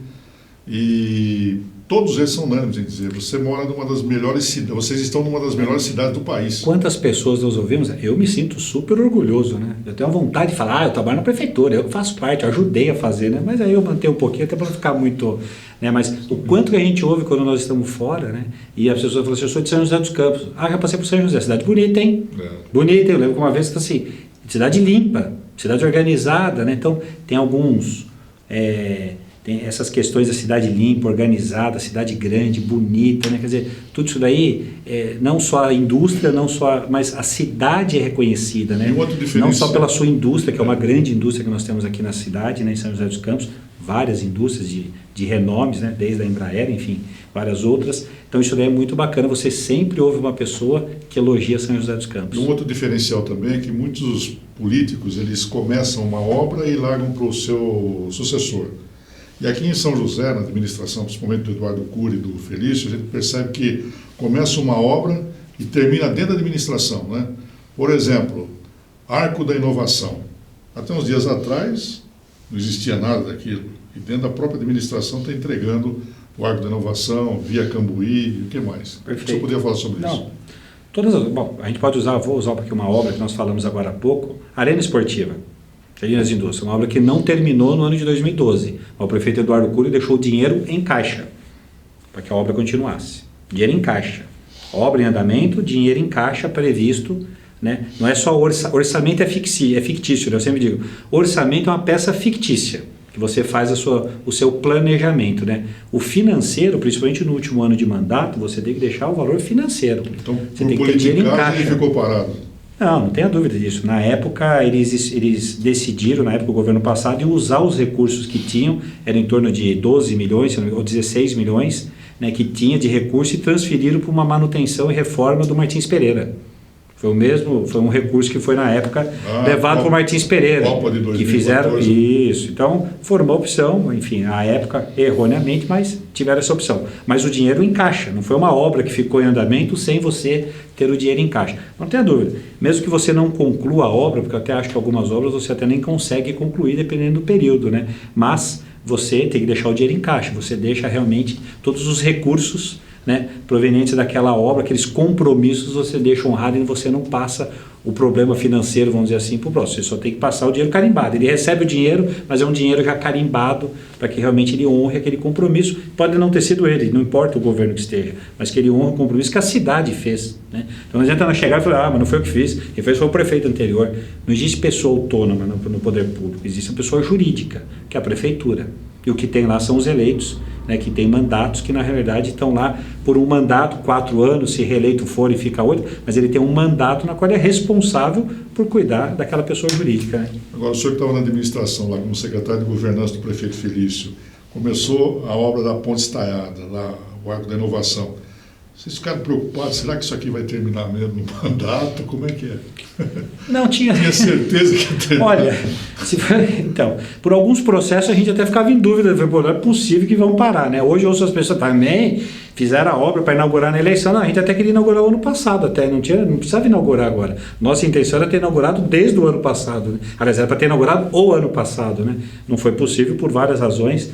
e todos eles são unânimes em dizer, você mora numa das melhores cidades, vocês estão numa das melhores cidades do país. Quantas pessoas nós ouvimos? Eu me sinto super orgulhoso, né? Eu tenho a vontade de falar, eu trabalho na prefeitura, eu faço parte, eu ajudei a fazer, né? Mas aí eu mantenho um pouquinho, até para não ficar muito, né? Mas o quanto que a gente ouve quando nós estamos fora, né? E as pessoas falam assim, eu sou de São José dos Campos. Ah, já passei por São José, cidade bonita, hein? Bonita, eu lembro que uma vez que assim, cidade limpa, cidade organizada, né? Então, tem alguns... tem essas questões da cidade limpa, organizada, cidade grande, bonita, né? Quer dizer, tudo isso daí, não só a indústria, mas a cidade é reconhecida, né? Não só pela sua indústria, que é uma grande indústria que nós temos aqui na cidade, né, em São José dos Campos, várias indústrias de renomes, né, desde a Embraer, enfim, várias outras. Então isso daí é muito bacana, você sempre ouve uma pessoa que elogia São José dos Campos. Um outro diferencial também é que muitos políticos, eles começam uma obra e largam para o seu sucessor. E aqui em São José, na administração, principalmente do Eduardo Cury e do Felício, a gente percebe que começa uma obra e termina dentro da administração, né? Por exemplo, Arco da Inovação. Até uns dias atrás, não existia nada daquilo. E dentro da própria administração está entregando o Arco da Inovação, Via Cambuí e o que mais. Perfeito. Você poderia falar sobre isso? Bom, a gente pode vou usar aqui uma obra que nós falamos agora há pouco, Arena Esportiva. As Indústrias, uma obra que não terminou no ano de 2012. O prefeito Eduardo Cury deixou o dinheiro em caixa para que a obra continuasse. Dinheiro em caixa. Obra em andamento, dinheiro em caixa previsto, né? Não é só orçamento, é fictício, né? Eu sempre digo, orçamento é uma peça fictícia, que você faz o seu planejamento, né? O financeiro, principalmente no último ano de mandato, você tem que deixar o valor financeiro. Então, você tem que ter dinheiro em caixa. Ele ficou parado. Não tenha dúvida disso. Na época, eles decidiram, na época do governo passado, de usar os recursos que tinham, era em torno de 12 milhões ou 16 milhões, né, que tinha de recurso, e transferiram para uma manutenção e reforma do Martins Pereira. Foi um recurso que foi na época levado por Martins Pereira, Copa de 2014. Que fizeram isso. Então, foi uma opção, enfim, na época, erroneamente, mas tiveram essa opção. Mas o dinheiro em caixa, não foi uma obra que ficou em andamento sem você ter o dinheiro em caixa. Não tenha dúvida, mesmo que você não conclua a obra, porque eu até acho que algumas obras você até nem consegue concluir, dependendo do período, né? Mas você tem que deixar o dinheiro em caixa, você deixa realmente todos os recursos, né, provenientes daquela obra, aqueles compromissos você deixa honrado e você não passa o problema financeiro, vamos dizer assim, para o próximo. Você só tem que passar o dinheiro carimbado. Ele recebe o dinheiro, mas é um dinheiro já carimbado para que realmente ele honre aquele compromisso. Pode não ter sido ele, não importa o governo que esteja, mas que ele honre o compromisso que a cidade fez, né? Então não adianta nós chegar e falar, mas não foi eu que fiz, quem fez foi o prefeito anterior. Não existe pessoa autônoma no poder público, existe uma pessoa jurídica, que é a prefeitura. E e o que tem lá são os eleitos, né, que tem mandatos que na realidade estão lá por um mandato, 4 anos, se reeleito for e fica 8, mas ele tem um mandato na qual ele é responsável por cuidar daquela pessoa jurídica. Né? Agora, o senhor que estava na administração lá como secretário de governança do prefeito Felício, começou a obra da Ponte Estaiada, lá, o Arco da Inovação. Vocês ficaram preocupados, será que isso aqui vai terminar mesmo no mandato? Como é que é? Não tinha. Tinha certeza que ia terminar. Olha, então, por alguns processos a gente até ficava em dúvida, não é possível que vão parar, né? Hoje eu ouço as pessoas também fizeram a obra para inaugurar na eleição, não, a gente até queria inaugurar o ano passado, até não precisava inaugurar agora. Nossa intenção era ter inaugurado desde o ano passado, né? Aliás, era para ter inaugurado o ano passado, né? Não foi possível por várias razões,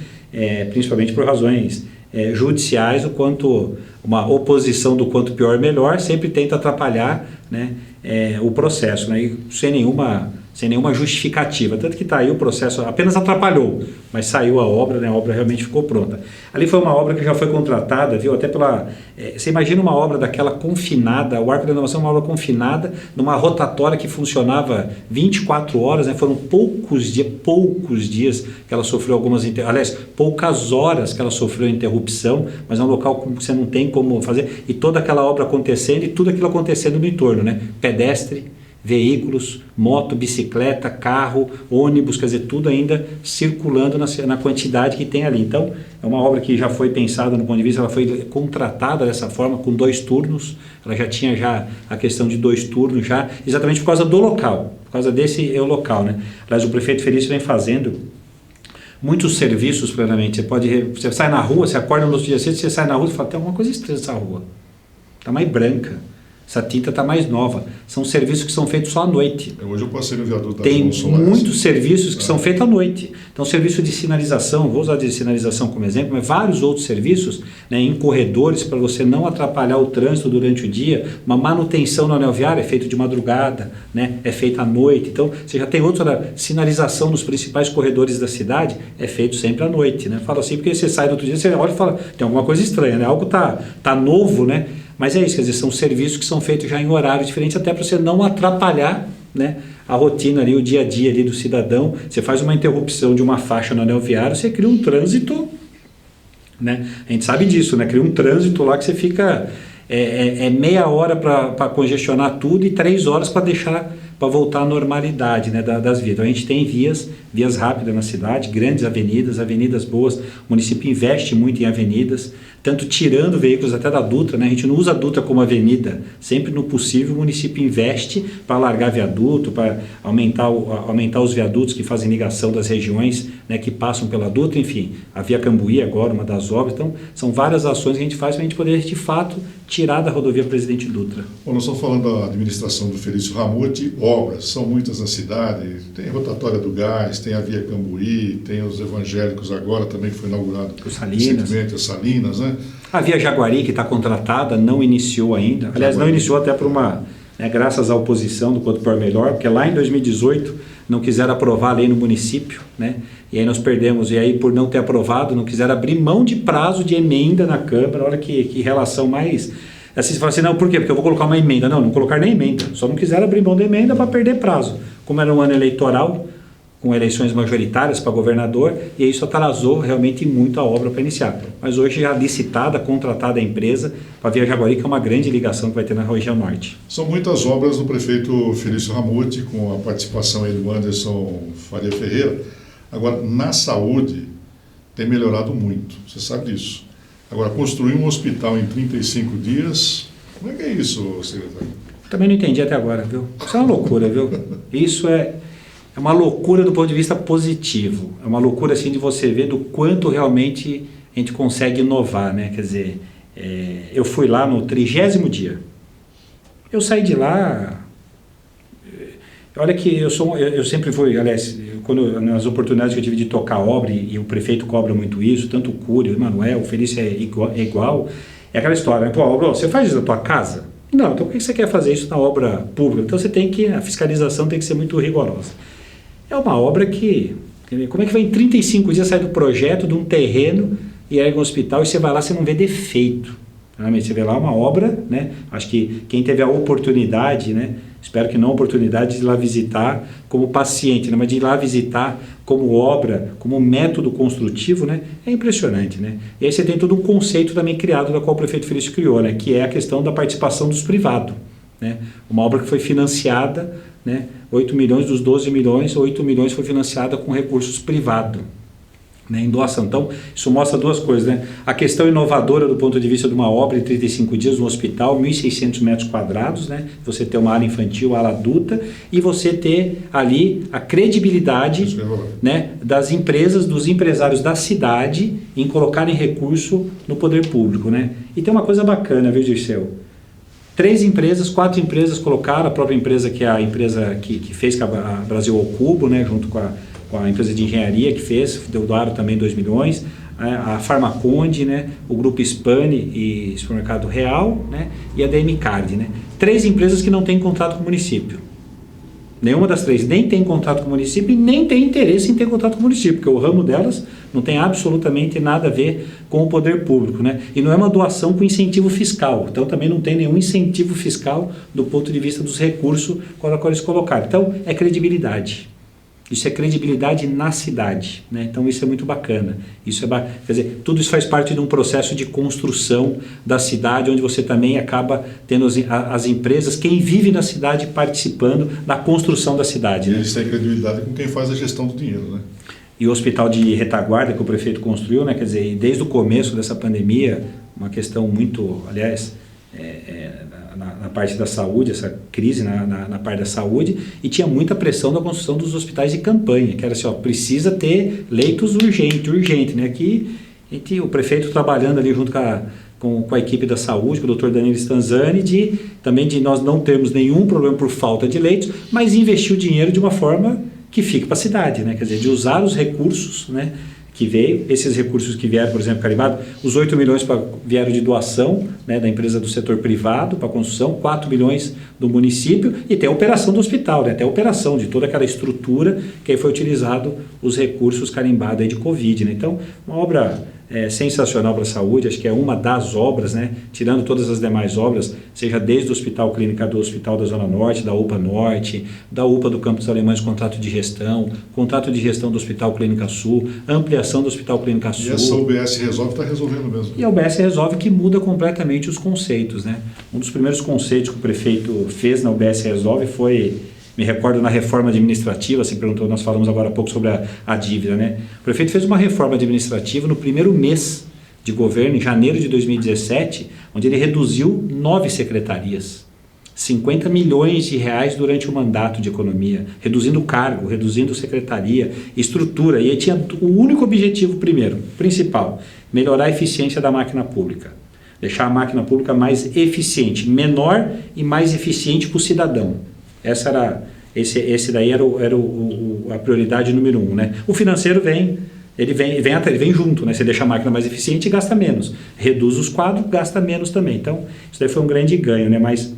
principalmente por razões judiciais, o quanto uma oposição do quanto pior melhor sempre tenta atrapalhar, né, o processo, né, e sem nenhuma justificativa, tanto que está aí o processo, apenas atrapalhou, mas saiu a obra, né, a obra realmente ficou pronta. Ali foi uma obra que já foi contratada, viu, até pela... você imagina uma obra daquela confinada, o Arco da Inovação é uma obra confinada, numa rotatória que funcionava 24 horas, né, foram poucos dias que ela sofreu aliás, poucas horas que ela sofreu interrupção, mas é um local que você não tem como fazer, e toda aquela obra acontecendo e tudo aquilo acontecendo no entorno, né, pedestre, veículos, moto, bicicleta, carro, ônibus, quer dizer, tudo ainda circulando na quantidade que tem ali. Então, é uma obra que já foi pensada no ponto de vista, ela foi contratada dessa forma, com 2 turnos, ela já tinha a questão de 2 turnos, já, exatamente por causa do local, por causa desse local, né? Aliás, o prefeito Felício vem fazendo muitos serviços plenamente. Você sai na rua, você acorda no outro dia cedo, você sai na rua e fala, tem alguma coisa estranha nessa rua, está mais branca. Essa tinta está mais nova. São serviços que são feitos só à noite. Hoje eu passei no viaduto da Tem muitos assim. Serviços que são feitos à noite. Então, serviço de sinalização, vou usar de sinalização como exemplo, mas vários outros serviços, né, em corredores, para você não atrapalhar o trânsito durante o dia. Uma manutenção no anel viário é feito de madrugada, né, é feita à noite. Então, você já tem outra sinalização nos principais corredores da cidade, é feito sempre à noite. Né? Falo assim porque você sai no outro dia, você olha e fala, tem alguma coisa estranha, né? Algo tá novo, né? Mas é isso, quer dizer, são serviços que são feitos já em horários diferentes, até para você não atrapalhar, né, a rotina ali, o dia a dia ali do cidadão. Você faz uma interrupção de uma faixa no anel viário, você cria um trânsito, né? A gente sabe disso, né? Cria um trânsito lá que você fica meia hora para congestionar tudo e 3 horas para voltar à normalidade, né, das vias. Então, a gente tem vias rápidas na cidade, grandes avenidas boas. O município investe muito em avenidas, tanto tirando veículos até da Dutra, né? A gente não usa a Dutra como avenida, sempre no possível o município investe para alargar viaduto, para aumentar os viadutos que fazem ligação das regiões, né, que passam pela Dutra, enfim, a Via Cambuí agora, uma das obras. Então, são várias ações que a gente faz para a gente poder, de fato, tirar da rodovia Presidente Dutra. Bom, nós estamos falando da administração do Felício Ramute, obras, são muitas na cidade, tem a rotatória do gás, tem a Via Cambuí, tem os evangélicos agora também, que foi inaugurado recentemente, as Salinas, né? A Via Jaguari, que está contratada, não iniciou ainda, aliás, não iniciou até por graças à oposição do Quanto Pior Melhor, porque lá em 2018 não quiseram aprovar a lei no município, né? E aí nós perdemos, e aí por não ter aprovado, não quiseram abrir mão de prazo de emenda na Câmara. Olha que relação mais... Assim, você fala assim, não, por quê? Porque eu vou colocar uma emenda. Não colocar nem emenda, só não quiseram abrir mão da emenda para perder prazo. Como era um ano eleitoral, com eleições majoritárias para governador, e isso atrasou realmente muito a obra para iniciar. Mas hoje já licitada, contratada a empresa para a Via Jaguari, que é uma grande ligação que vai ter na região norte. São muitas obras do prefeito Felício Ramute, com a participação aí do Anderson Faria Ferreira. Agora, na saúde, tem melhorado muito, você sabe disso. Agora, construir um hospital em 35 dias, como é que é isso, secretário? Também não entendi até agora, viu? Isso é uma loucura, viu? Isso é uma loucura do ponto de vista positivo. É uma loucura assim de você ver do quanto realmente a gente consegue inovar, né? Quer dizer, eu fui lá no 30º dia. Eu saí de lá... Olha que eu sempre fui, aliás, nas oportunidades que eu tive de tocar obra, e o prefeito cobra muito isso, tanto o Cury, o Emanuel, o Felício é igual, é aquela história, né? Pô, obra, você faz isso na tua casa? Não, então por que você quer fazer isso na obra pública? Então a fiscalização tem que ser muito rigorosa. É uma obra que, como é que vai em 35 dias sair do projeto de um terreno e ergue um hospital e você vai lá, você não vê defeito. Realmente, você vê lá uma obra, né? Acho que quem teve a oportunidade, né? Espero que não a oportunidade de ir lá visitar como paciente, né? Mas de ir lá visitar como obra, como método construtivo, né? É impressionante, né? E aí você tem todo um conceito também criado, da qual o prefeito Felício criou, né? Que é a questão da participação dos privados, né? Uma obra que foi financiada, né? 8 milhões dos 12 milhões, 8 milhões foi financiada com recursos privados, né, em doação. Então, isso mostra duas coisas, né? A questão inovadora do ponto de vista de uma obra em 35 dias no hospital, 1.600 metros quadrados, né? Você ter uma ala infantil, ala adulta, e você ter ali a credibilidade, né, das empresas, dos empresários da cidade em colocarem recurso no poder público, né? E tem uma coisa bacana, viu, Dirceu? 4 empresas colocaram, a própria empresa que é a empresa que fez a Brasil ao Cubo, né, junto com a empresa de engenharia que fez, doaram também 2 milhões, a Farmaconde, né, o Grupo Spani e Supermercado Real, né, e a DM Card, né. 3 empresas que não têm contrato com o município. Nenhuma das 3 nem tem contrato com o município e nem tem interesse em ter contrato com o município, porque o ramo delas não tem absolutamente nada a ver com o poder público, né? E não é uma doação com incentivo fiscal, então também não tem nenhum incentivo fiscal do ponto de vista dos recursos com os qual eles colocaram. Então é credibilidade. Isso é credibilidade na cidade, né? Então isso é muito bacana. Quer dizer, tudo isso faz parte de um processo de construção da cidade, onde você também acaba tendo as empresas, quem vive na cidade participando da construção da cidade. Né? Eles têm credibilidade com quem faz a gestão do dinheiro, né? E o hospital de retaguarda que o prefeito construiu, né? Quer dizer, desde o começo dessa pandemia, uma questão muito, aliás, na parte da saúde, essa crise na parte da saúde, e tinha muita pressão da construção dos hospitais de campanha, que era assim, ó, precisa ter leitos urgente, né? Aqui o prefeito trabalhando ali junto com a equipe da saúde, com o Dr. Danilo Stanzani, também de nós não termos nenhum problema por falta de leitos, mas investir o dinheiro de uma forma que fique para a cidade, né? Quer dizer, de usar os recursos, né, que veio, esses recursos que vieram, por exemplo, carimbado, os 8 milhões vieram de doação, né, da empresa do setor privado para construção, 4 milhões do município, e tem a operação do hospital, né, até a operação de toda aquela estrutura que aí foi utilizado os recursos carimbados aí de Covid, né? Então, uma obra sensacional para a saúde, acho que é uma das obras, né, tirando todas as demais obras, seja desde o Hospital Clínica do Hospital da Zona Norte, da UPA Norte, da UPA do Campos Alemães, contrato de gestão do Hospital Clínica Sul, ampliação do Hospital Clínica Sul. E essa UBS Resolve está resolvendo mesmo. E a UBS Resolve que muda completamente os conceitos, né? Um dos primeiros conceitos que o prefeito fez na UBS Resolve foi, me recordo na reforma administrativa, você perguntou, nós falamos agora há pouco sobre a dívida, né? O prefeito fez uma reforma administrativa no primeiro mês de governo, em janeiro de 2017, onde ele reduziu 9 secretarias, 50 milhões de reais durante o mandato de economia, reduzindo cargo, reduzindo secretaria, estrutura, e aí tinha o único objetivo principal, melhorar a eficiência da máquina pública, deixar a máquina pública mais eficiente, menor e mais eficiente para o cidadão. Esse daí era a prioridade número 1, né? O financeiro ele vem junto, né? Você deixa a máquina mais eficiente e gasta menos. Reduz os quadros, gasta menos também. Então, isso daí foi um grande ganho, né? Mas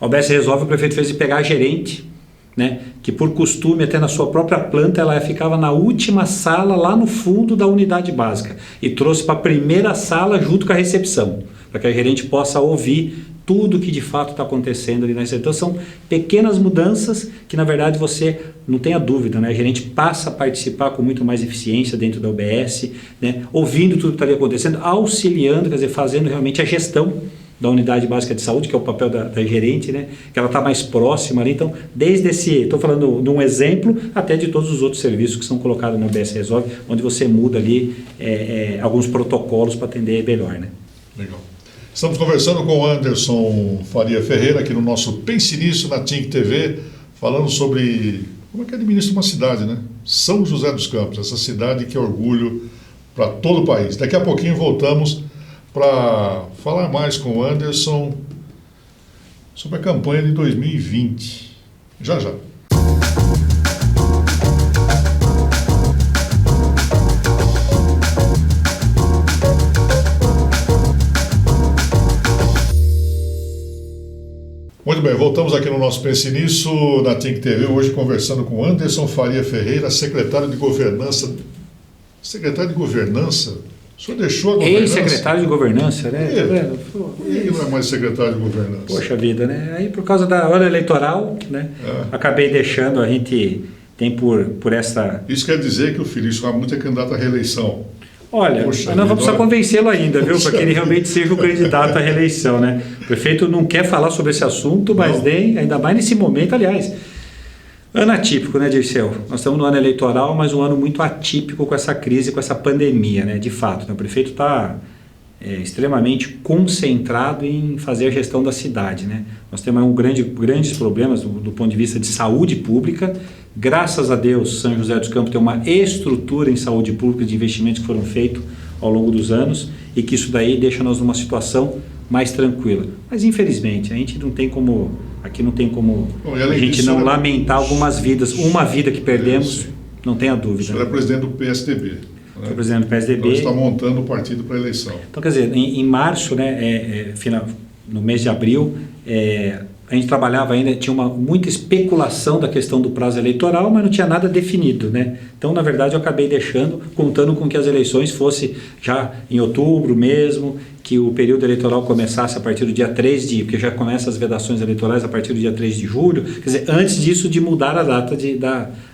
a UBS Resolve, o prefeito fez de pegar a gerente, né? Que por costume, até na sua própria planta, ela ficava na última sala, lá no fundo da unidade básica, e trouxe para a primeira sala junto com a recepção, para que a gerente possa ouvir tudo que de fato está acontecendo ali na recepção. Então são pequenas mudanças que na verdade você não tenha dúvida, né? A gerente passa a participar com muito mais eficiência dentro da UBS, né? Ouvindo tudo que está ali acontecendo, auxiliando, quer dizer, fazendo realmente a gestão da unidade básica de saúde, que é o papel da gerente, né? Que ela está mais próxima ali. Então, estou falando de um exemplo, até de todos os outros serviços que são colocados na UBS Resolve, onde você muda ali alguns protocolos para atender melhor, né? Legal. Estamos conversando com o Anderson Faria Ferreira, aqui no nosso Pense Nisso, na TINC TV, falando sobre como é que administra uma cidade, né? São José dos Campos, essa cidade que é orgulho para todo o país. Daqui a pouquinho voltamos para falar mais com o Anderson sobre a campanha de 2020. Já. Muito bem, voltamos aqui no nosso Pense Nisso, na TINC TV, hoje conversando com Anderson Faria Ferreira, secretário de Governança O senhor deixou a governança? Ex-secretário de governança, né? Tá vendo? Ele não é mais secretário de governança. Poxa vida, né? Aí por causa da hora eleitoral, né? Acabei deixando, a gente tem por essa... Isso quer dizer que o Felício Ramute é candidato à reeleição. Olha, nós vamos precisar convencê-lo ainda, viu? Para que ele realmente seja o candidato à reeleição, né? O prefeito não quer falar sobre esse assunto, mas ainda mais nesse momento, aliás. Ano atípico, né, Dirceu? Nós estamos no ano eleitoral, mas um ano muito atípico com essa crise, com essa pandemia, né? De fato, né? O prefeito está extremamente concentrado em fazer a gestão da cidade, né? Nós temos grandes problemas do ponto de vista de saúde pública. Graças a Deus, São José dos Campos tem uma estrutura em saúde pública de investimentos que foram feitos ao longo dos anos e que isso daí deixa nós numa situação mais tranquila. Mas infelizmente, a gente não tem como, aqui não tem como a gente não lamentar algumas vidas. Uma vida que perdemos, não tenha dúvida. O senhor é presidente do PSDB. Sou presidente do PSDB. Então está montando o partido para a eleição. Então, quer dizer, em março, né, no mês de abril, a gente trabalhava ainda, tinha muita especulação da questão do prazo eleitoral, mas não tinha nada definido, né? Então, na verdade, eu acabei deixando, contando com que as eleições fossem já em outubro mesmo, que o período eleitoral começasse a partir do dia 3 porque já começam as vedações eleitorais a partir do dia 3 de julho, quer dizer, antes disso de mudar a data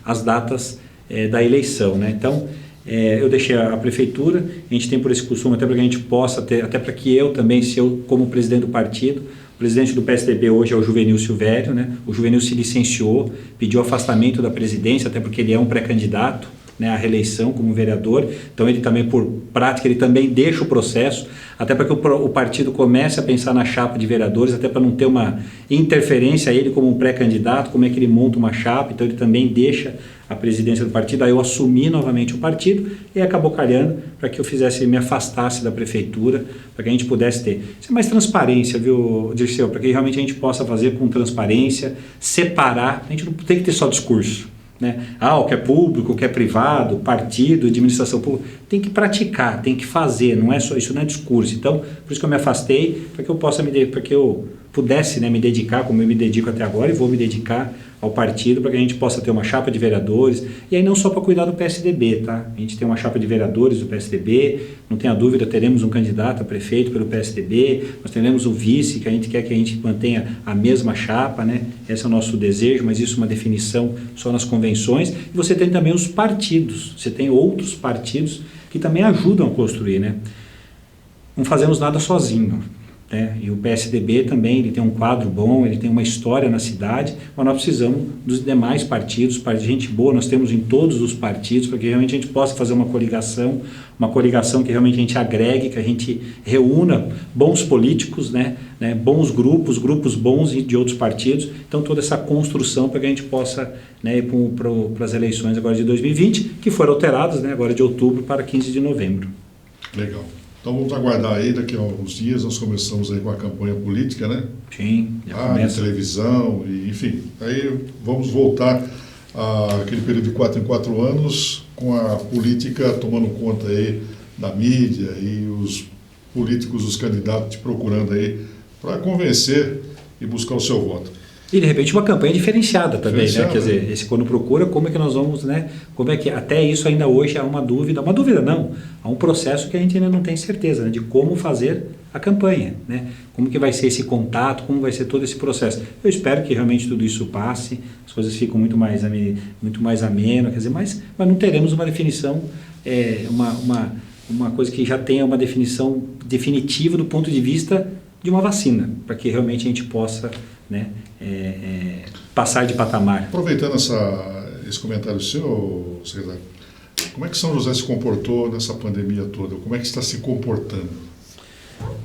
as datas da eleição, né? Então, eu deixei a prefeitura, a gente tem por esse costume, até para que a gente possa ter, até para que eu também, se eu como presidente do partido, o presidente do PSDB hoje é o Juvenil Silvério, né? O Juvenil se licenciou, pediu afastamento da presidência, até porque ele é um pré-candidato, né, à reeleição como vereador, então ele também, por prática, ele também deixa o processo, até para que o partido comece a pensar na chapa de vereadores, até para não ter uma interferência a ele como um pré-candidato, como é que ele monta uma chapa, então ele também deixa a presidência do partido. Aí eu assumi novamente o partido e acabou calhando para que eu me afastasse da prefeitura, para que a gente pudesse ter mais transparência, viu, Dirceu, para que realmente a gente possa fazer com transparência, separar, a gente não tem que ter só discurso, né? O que é público, o que é privado, partido, administração pública, tem que praticar, tem que fazer, não é só isso, não é discurso. Então, por isso que eu me afastei, para que eu pudesse, né, me dedicar, como eu me dedico até agora, e vou me dedicar ao partido, para que a gente possa ter uma chapa de vereadores, e aí não só para cuidar do PSDB, tá? A gente tem uma chapa de vereadores do PSDB, não tenha dúvida, teremos um candidato a prefeito pelo PSDB, nós teremos o vice, que a gente quer que a gente mantenha a mesma chapa, né? Esse é o nosso desejo, mas isso é uma definição só nas convenções. E você tem também os partidos, você tem outros partidos que também ajudam a construir, né? Não fazemos nada sozinho, né? E o PSDB também, ele tem um quadro bom, ele tem uma história na cidade, mas nós precisamos dos demais partidos, de gente boa, nós temos em todos os partidos, para que realmente a gente possa fazer uma coligação que realmente a gente agregue, que a gente reúna bons políticos, né? Bons grupos bons de outros partidos, então toda essa construção para que a gente possa, né, ir para as eleições agora de 2020, que foram alteradas, né, agora de outubro para 15 de novembro. Legal. Então vamos aguardar aí, daqui a alguns dias nós começamos aí com a campanha política, né? Sim, já começa. Televisão, e, enfim. Aí vamos voltar àquele período de 4 em 4 anos, com a política tomando conta aí da mídia e os políticos, os candidatos te procurando aí para convencer e buscar o seu voto. E de repente uma campanha diferenciada também, né? Quer dizer, esse quando procura, como é que nós vamos, né? Como é que até isso ainda hoje há uma dúvida não, há um processo que a gente ainda não tem certeza, né, de como fazer a campanha, né? Como que vai ser esse contato, como vai ser todo esse processo. Eu espero que realmente tudo isso passe, as coisas ficam muito mais ameno, quer dizer, mas não teremos uma definição, uma coisa que já tenha uma definição definitiva do ponto de vista de uma vacina, para que realmente a gente possa, né, passar de patamar. Aproveitando esse comentário seu, secretário, como é que São José se comportou nessa pandemia toda? Como é que está se comportando?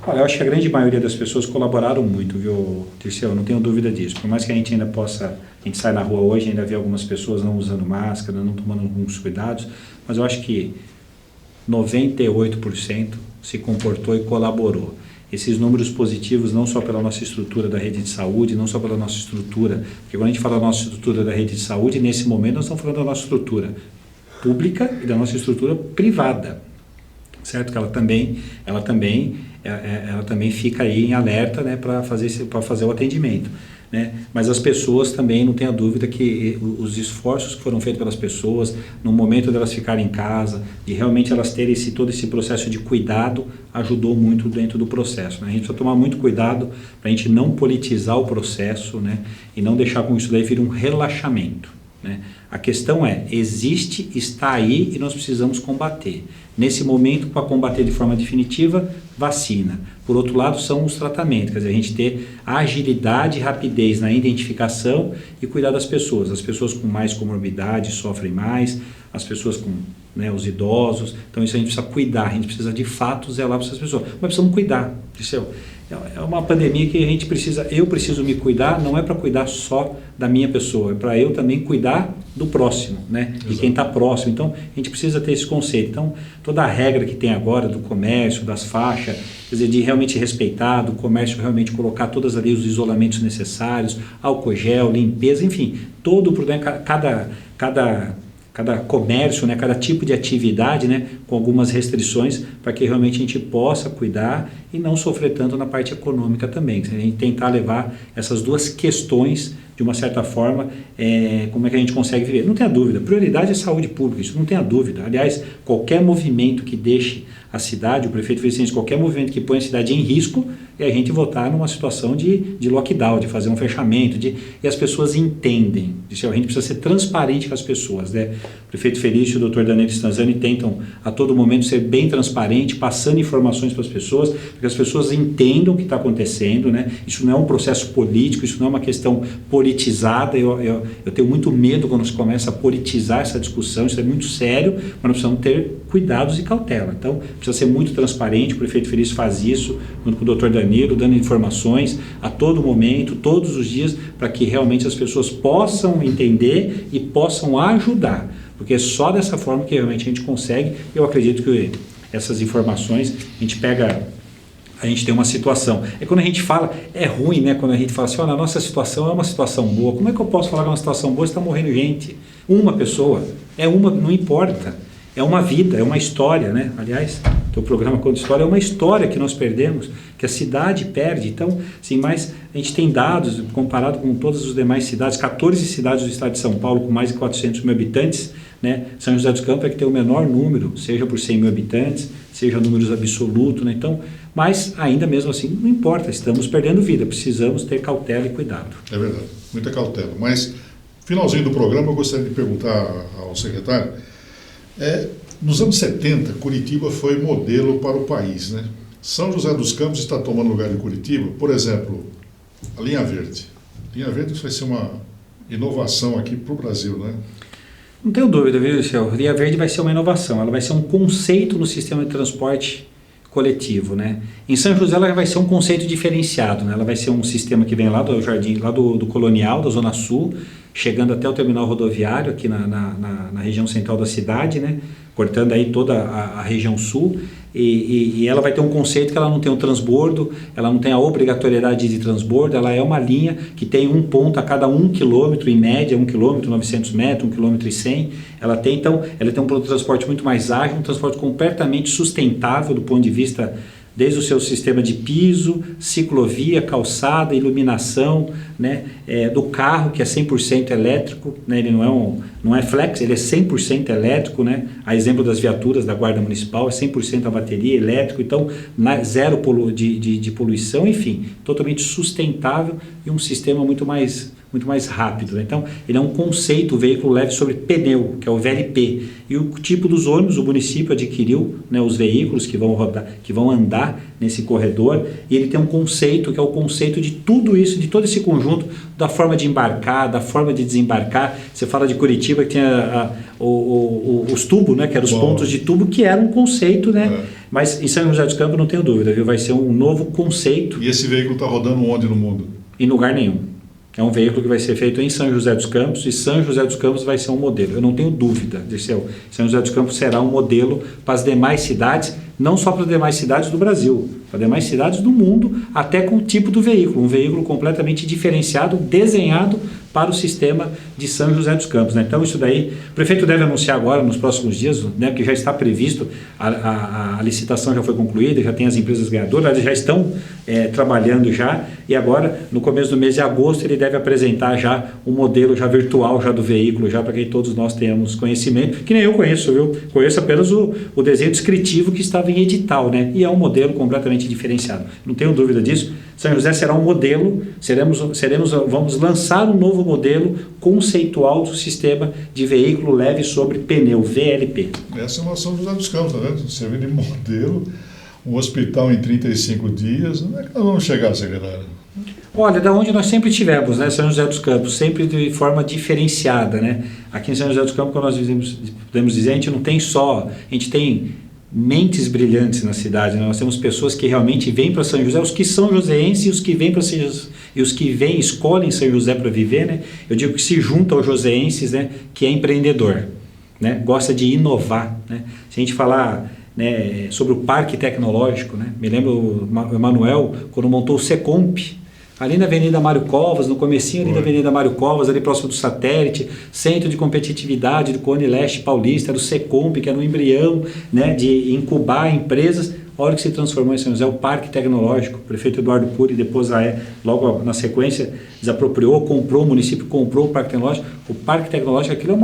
Olha, eu acho que a grande maioria das pessoas colaboraram muito, viu, Dirceu? Eu não tenho dúvida disso. Por mais que a gente ainda possa, a gente sai na rua hoje, ainda vê algumas pessoas não usando máscara, não tomando alguns cuidados, mas eu acho que 98% se comportou e colaborou. Esses números positivos, não só pela nossa estrutura da rede de saúde, não só pela nossa estrutura, porque quando a gente fala da nossa estrutura da rede de saúde, nesse momento nós estamos falando da nossa estrutura pública e da nossa estrutura privada. certo? Que ela também fica aí em alerta, né, para fazer o atendimento, né? Mas as pessoas também, não tenha dúvida que os esforços que foram feitos pelas pessoas no momento delas ficarem em casa, de realmente elas terem todo esse processo de cuidado, ajudou muito dentro do processo, né? A gente precisa tomar muito cuidado para a gente não politizar o processo, né, e não deixar com isso daí vir um relaxamento, né? A questão existe, está aí e nós precisamos combater. Nesse momento, para combater de forma definitiva, vacina. Por outro lado, são os tratamentos, quer dizer, a gente ter agilidade e rapidez na identificação e cuidar das pessoas. As pessoas com mais comorbidade sofrem mais, as pessoas com, né, os idosos. Então isso a gente precisa cuidar, a gente precisa de fato zelar para essas pessoas. Mas precisamos cuidar, isso é uma pandemia que a gente precisa, eu preciso me cuidar, não é para cuidar só da minha pessoa, é para eu também cuidar do próximo, né? E quem está próximo. Então a gente precisa ter esse conceito. Então toda a regra que tem agora do comércio, das faixas, quer dizer, de realmente respeitar, do comércio realmente colocar todas ali os isolamentos necessários, álcool gel, limpeza, enfim, todo o problema, cada comércio, né, cada tipo de atividade, né, com algumas restrições para que realmente a gente possa cuidar e não sofrer tanto na parte econômica também. A gente tentar levar essas duas questões de uma certa forma, como é que a gente consegue viver. Não tenha dúvida, prioridade é saúde pública, isso não tenha dúvida. Aliás, qualquer movimento que deixe a cidade, o prefeito fez isso, qualquer movimento que põe a cidade em risco, é a gente voltar numa situação de lockdown, de fazer um fechamento, e as pessoas entendem. A gente precisa ser transparente com as pessoas, né? O prefeito Felício e o Dr. Danilo Stanzani tentam a todo momento ser bem transparente, passando informações para as pessoas, para que as pessoas entendam o que está acontecendo, né? Isso não é um processo político, isso não é uma questão politizada. Eu tenho muito medo quando se começa a politizar essa discussão, isso é muito sério, mas nós precisamos ter cuidados e cautela. Então, precisa ser muito transparente, o prefeito Felício faz isso, junto com o Dr. Danilo, dando informações a todo momento, todos os dias, para que realmente as pessoas possam entender e possam ajudar, porque é só dessa forma que realmente a gente consegue. Eu acredito que essas informações, a gente tem uma situação. Quando a gente fala, é ruim, né? Quando a gente fala assim, olha, a nossa situação é uma situação boa. Como é que eu posso falar que é uma situação boa se está morrendo gente? Uma pessoa, não importa. É uma vida, é uma história, né? Aliás, o teu programa Conta História é uma história que nós perdemos, que a cidade perde. Então, sim, mas a gente tem dados, comparado com todas as demais cidades, 14 cidades do estado de São Paulo com mais de 400 mil habitantes, né? São José dos Campos é que tem o menor número, seja por 100 mil habitantes, seja números absolutos, né? Então, mas ainda mesmo assim, não importa, estamos perdendo vida, precisamos ter cautela e cuidado. É verdade, muita cautela. Mas, finalzinho do programa, eu gostaria de perguntar ao secretário, nos anos 70, Curitiba foi modelo para o país, né? São José dos Campos está tomando lugar de Curitiba, por exemplo, a linha verde. Linha verde vai ser uma inovação aqui para o Brasil, né? Não tenho dúvida, viu, Luciano? A linha verde vai ser uma inovação, ela vai ser um conceito no sistema de transporte coletivo, né? Em São José ela vai ser um conceito diferenciado, né? Ela vai ser um sistema que vem lá do Jardim, lá do Colonial, da Zona Sul, chegando até o terminal rodoviário aqui na região central da cidade, né? Cortando aí toda a região sul, e ela vai ter um conceito que ela não tem um transbordo, ela não tem a obrigatoriedade de transbordo, ela é uma linha que tem um ponto a cada 1 quilômetro, em média, 1 quilômetro, 900 metros, 1 quilômetro e 100, ela tem um transporte muito mais ágil, um transporte completamente sustentável do ponto de vista desde o seu sistema de piso, ciclovia, calçada, iluminação, né, do carro, que é 100% elétrico, né, ele não é flex, ele é 100% elétrico, né, a exemplo das viaturas da Guarda Municipal, é 100% a bateria, elétrico, então zero de poluição, enfim, totalmente sustentável e um sistema muito mais rápido, né? Então ele é um conceito, veículo leve sobre pneu, que é o VLP, e o tipo dos ônibus, o município adquiriu, né, os veículos que vão andar nesse corredor, e ele tem um conceito que é o conceito de tudo isso, de todo esse conjunto, da forma de embarcar, da forma de desembarcar. Você fala de Curitiba, que tinha os tubos, né, que eram os pontos de tubo, que era um conceito, né? Mas em São José dos Campos não tenho dúvida, viu? Vai ser um novo conceito. E esse veículo está rodando onde no mundo? Em lugar nenhum. É um veículo que vai ser feito em São José dos Campos, e São José dos Campos vai ser um modelo. Eu não tenho dúvida, Dirceu. São José dos Campos será um modelo para as demais cidades, não só para as demais cidades do Brasil, para as demais cidades do mundo, até com o tipo do veículo, um veículo completamente diferenciado, desenhado para o sistema de São José dos Campos, né? Então isso daí, o prefeito deve anunciar agora nos próximos dias, né, que já está previsto, a licitação já foi concluída, já tem as empresas ganhadoras, elas já estão trabalhando já, e agora no começo do mês de agosto ele deve apresentar já um modelo já virtual já do veículo, já para que todos nós tenhamos conhecimento, que nem eu conheço, viu? Conheço apenas o desenho descritivo que estava em edital, né? E é um modelo completamente diferenciado, não tenho dúvida disso. São José será um modelo, vamos lançar um novo modelo conceitual do sistema de veículo leve sobre pneu, VLP. Essa é uma São José dos Campos, né? Você vê de modelo, um hospital em 35 dias, não é que nós vamos chegar, secretário? Olha, da onde nós sempre tivemos, né, São José dos Campos, sempre de forma diferenciada, né? Aqui em São José dos Campos, como nós podemos dizer, a gente não tem só, a gente tem mentes brilhantes na cidade, né? Nós temos pessoas que realmente vêm para São José, os que são joseenses e os que vêm para São José, e os que vêm escolhem São José para viver, né? Eu digo que se junta aos joseenses, né, que é empreendedor, né? Gosta de inovar, né? Se a gente falar, né, sobre o parque tecnológico, né? Me lembro o Emanuel quando montou o Secomp, ali na Avenida Mário Covas, no comecinho ali da Avenida Mário Covas, ali próximo do Satélite, Centro de Competitividade do Cone Leste Paulista, era o Secomp, que era um embrião, né, de incubar empresas. A hora que se transformou em São José, o Parque Tecnológico, o prefeito Eduardo Cury, depois logo na sequência, desapropriou, comprou, o município comprou o Parque Tecnológico. O Parque Tecnológico, aquilo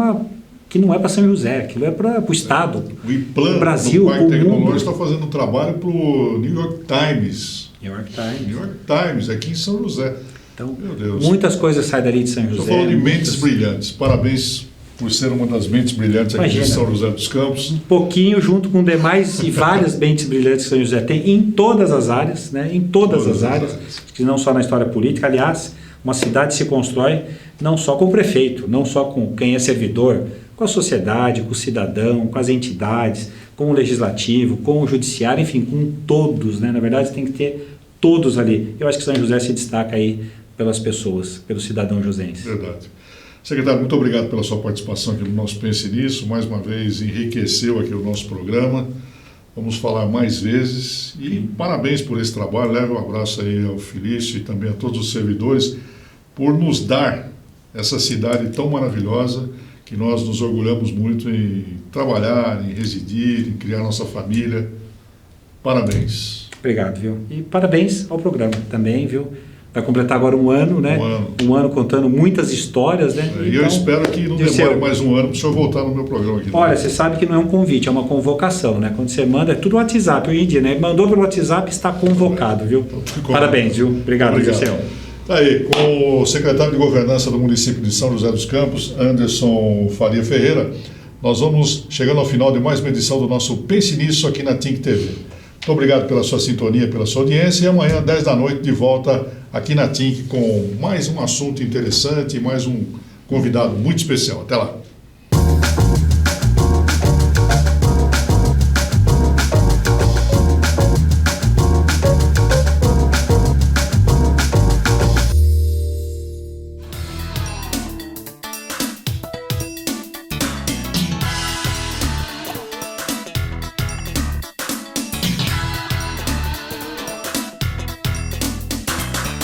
que não é para São José, aquilo é para o Estado, o IPLAN, o Brasil, o Parque o Tecnológico mundo. está fazendo um trabalho para o New York Times. New York Times. New York Times, aqui em São José. Então, meu Deus. Muitas coisas saem dali de São José. Estou falando de mentes brilhantes. Parabéns por ser uma das mentes brilhantes aqui Imagina. de São José dos Campos. Um pouquinho junto com demais e várias mentes brilhantes que São José tem em todas as áreas, né? Em todas as áreas, que não só na história política. Aliás, uma cidade se constrói não só com o prefeito, não só com quem é servidor, com a sociedade, com o cidadão, com as entidades, com o legislativo, com o judiciário, enfim, com todos, né? Na verdade, tem que ter todos ali. Eu acho que São José se destaca aí pelas pessoas, pelo cidadão josense. Verdade. Secretário, muito obrigado pela sua participação aqui no nosso Pense Nisso. Mais uma vez, enriqueceu aqui o nosso programa. Vamos falar mais vezes. E parabéns por esse trabalho. Leve um abraço aí ao Felício e também a todos os servidores por nos dar essa cidade tão maravilhosa que nós nos orgulhamos muito em trabalhar, em residir, em criar nossa família. Parabéns. Obrigado, viu? E parabéns ao programa também, viu? Vai completar agora um ano, né? Um ano contando muitas histórias, né? E eu espero que não demore mais um ano para o senhor voltar no meu programa aqui. Olha, você sabe que não é um convite, é uma convocação, né? Quando você manda, é tudo WhatsApp hoje em dia, né? Mandou pelo WhatsApp, está convocado, viu? Parabéns, viu? Obrigado. Gisele. Tá aí, com o secretário de Governança do município de São José dos Campos, Anderson Faria Ferreira, nós vamos chegando ao final de mais uma edição do nosso Pense Nisso aqui na TINC TV. Muito obrigado pela sua sintonia, pela sua audiência, e amanhã, 10 da noite, de volta aqui na TINC com mais um assunto interessante e mais um convidado muito especial. Até lá.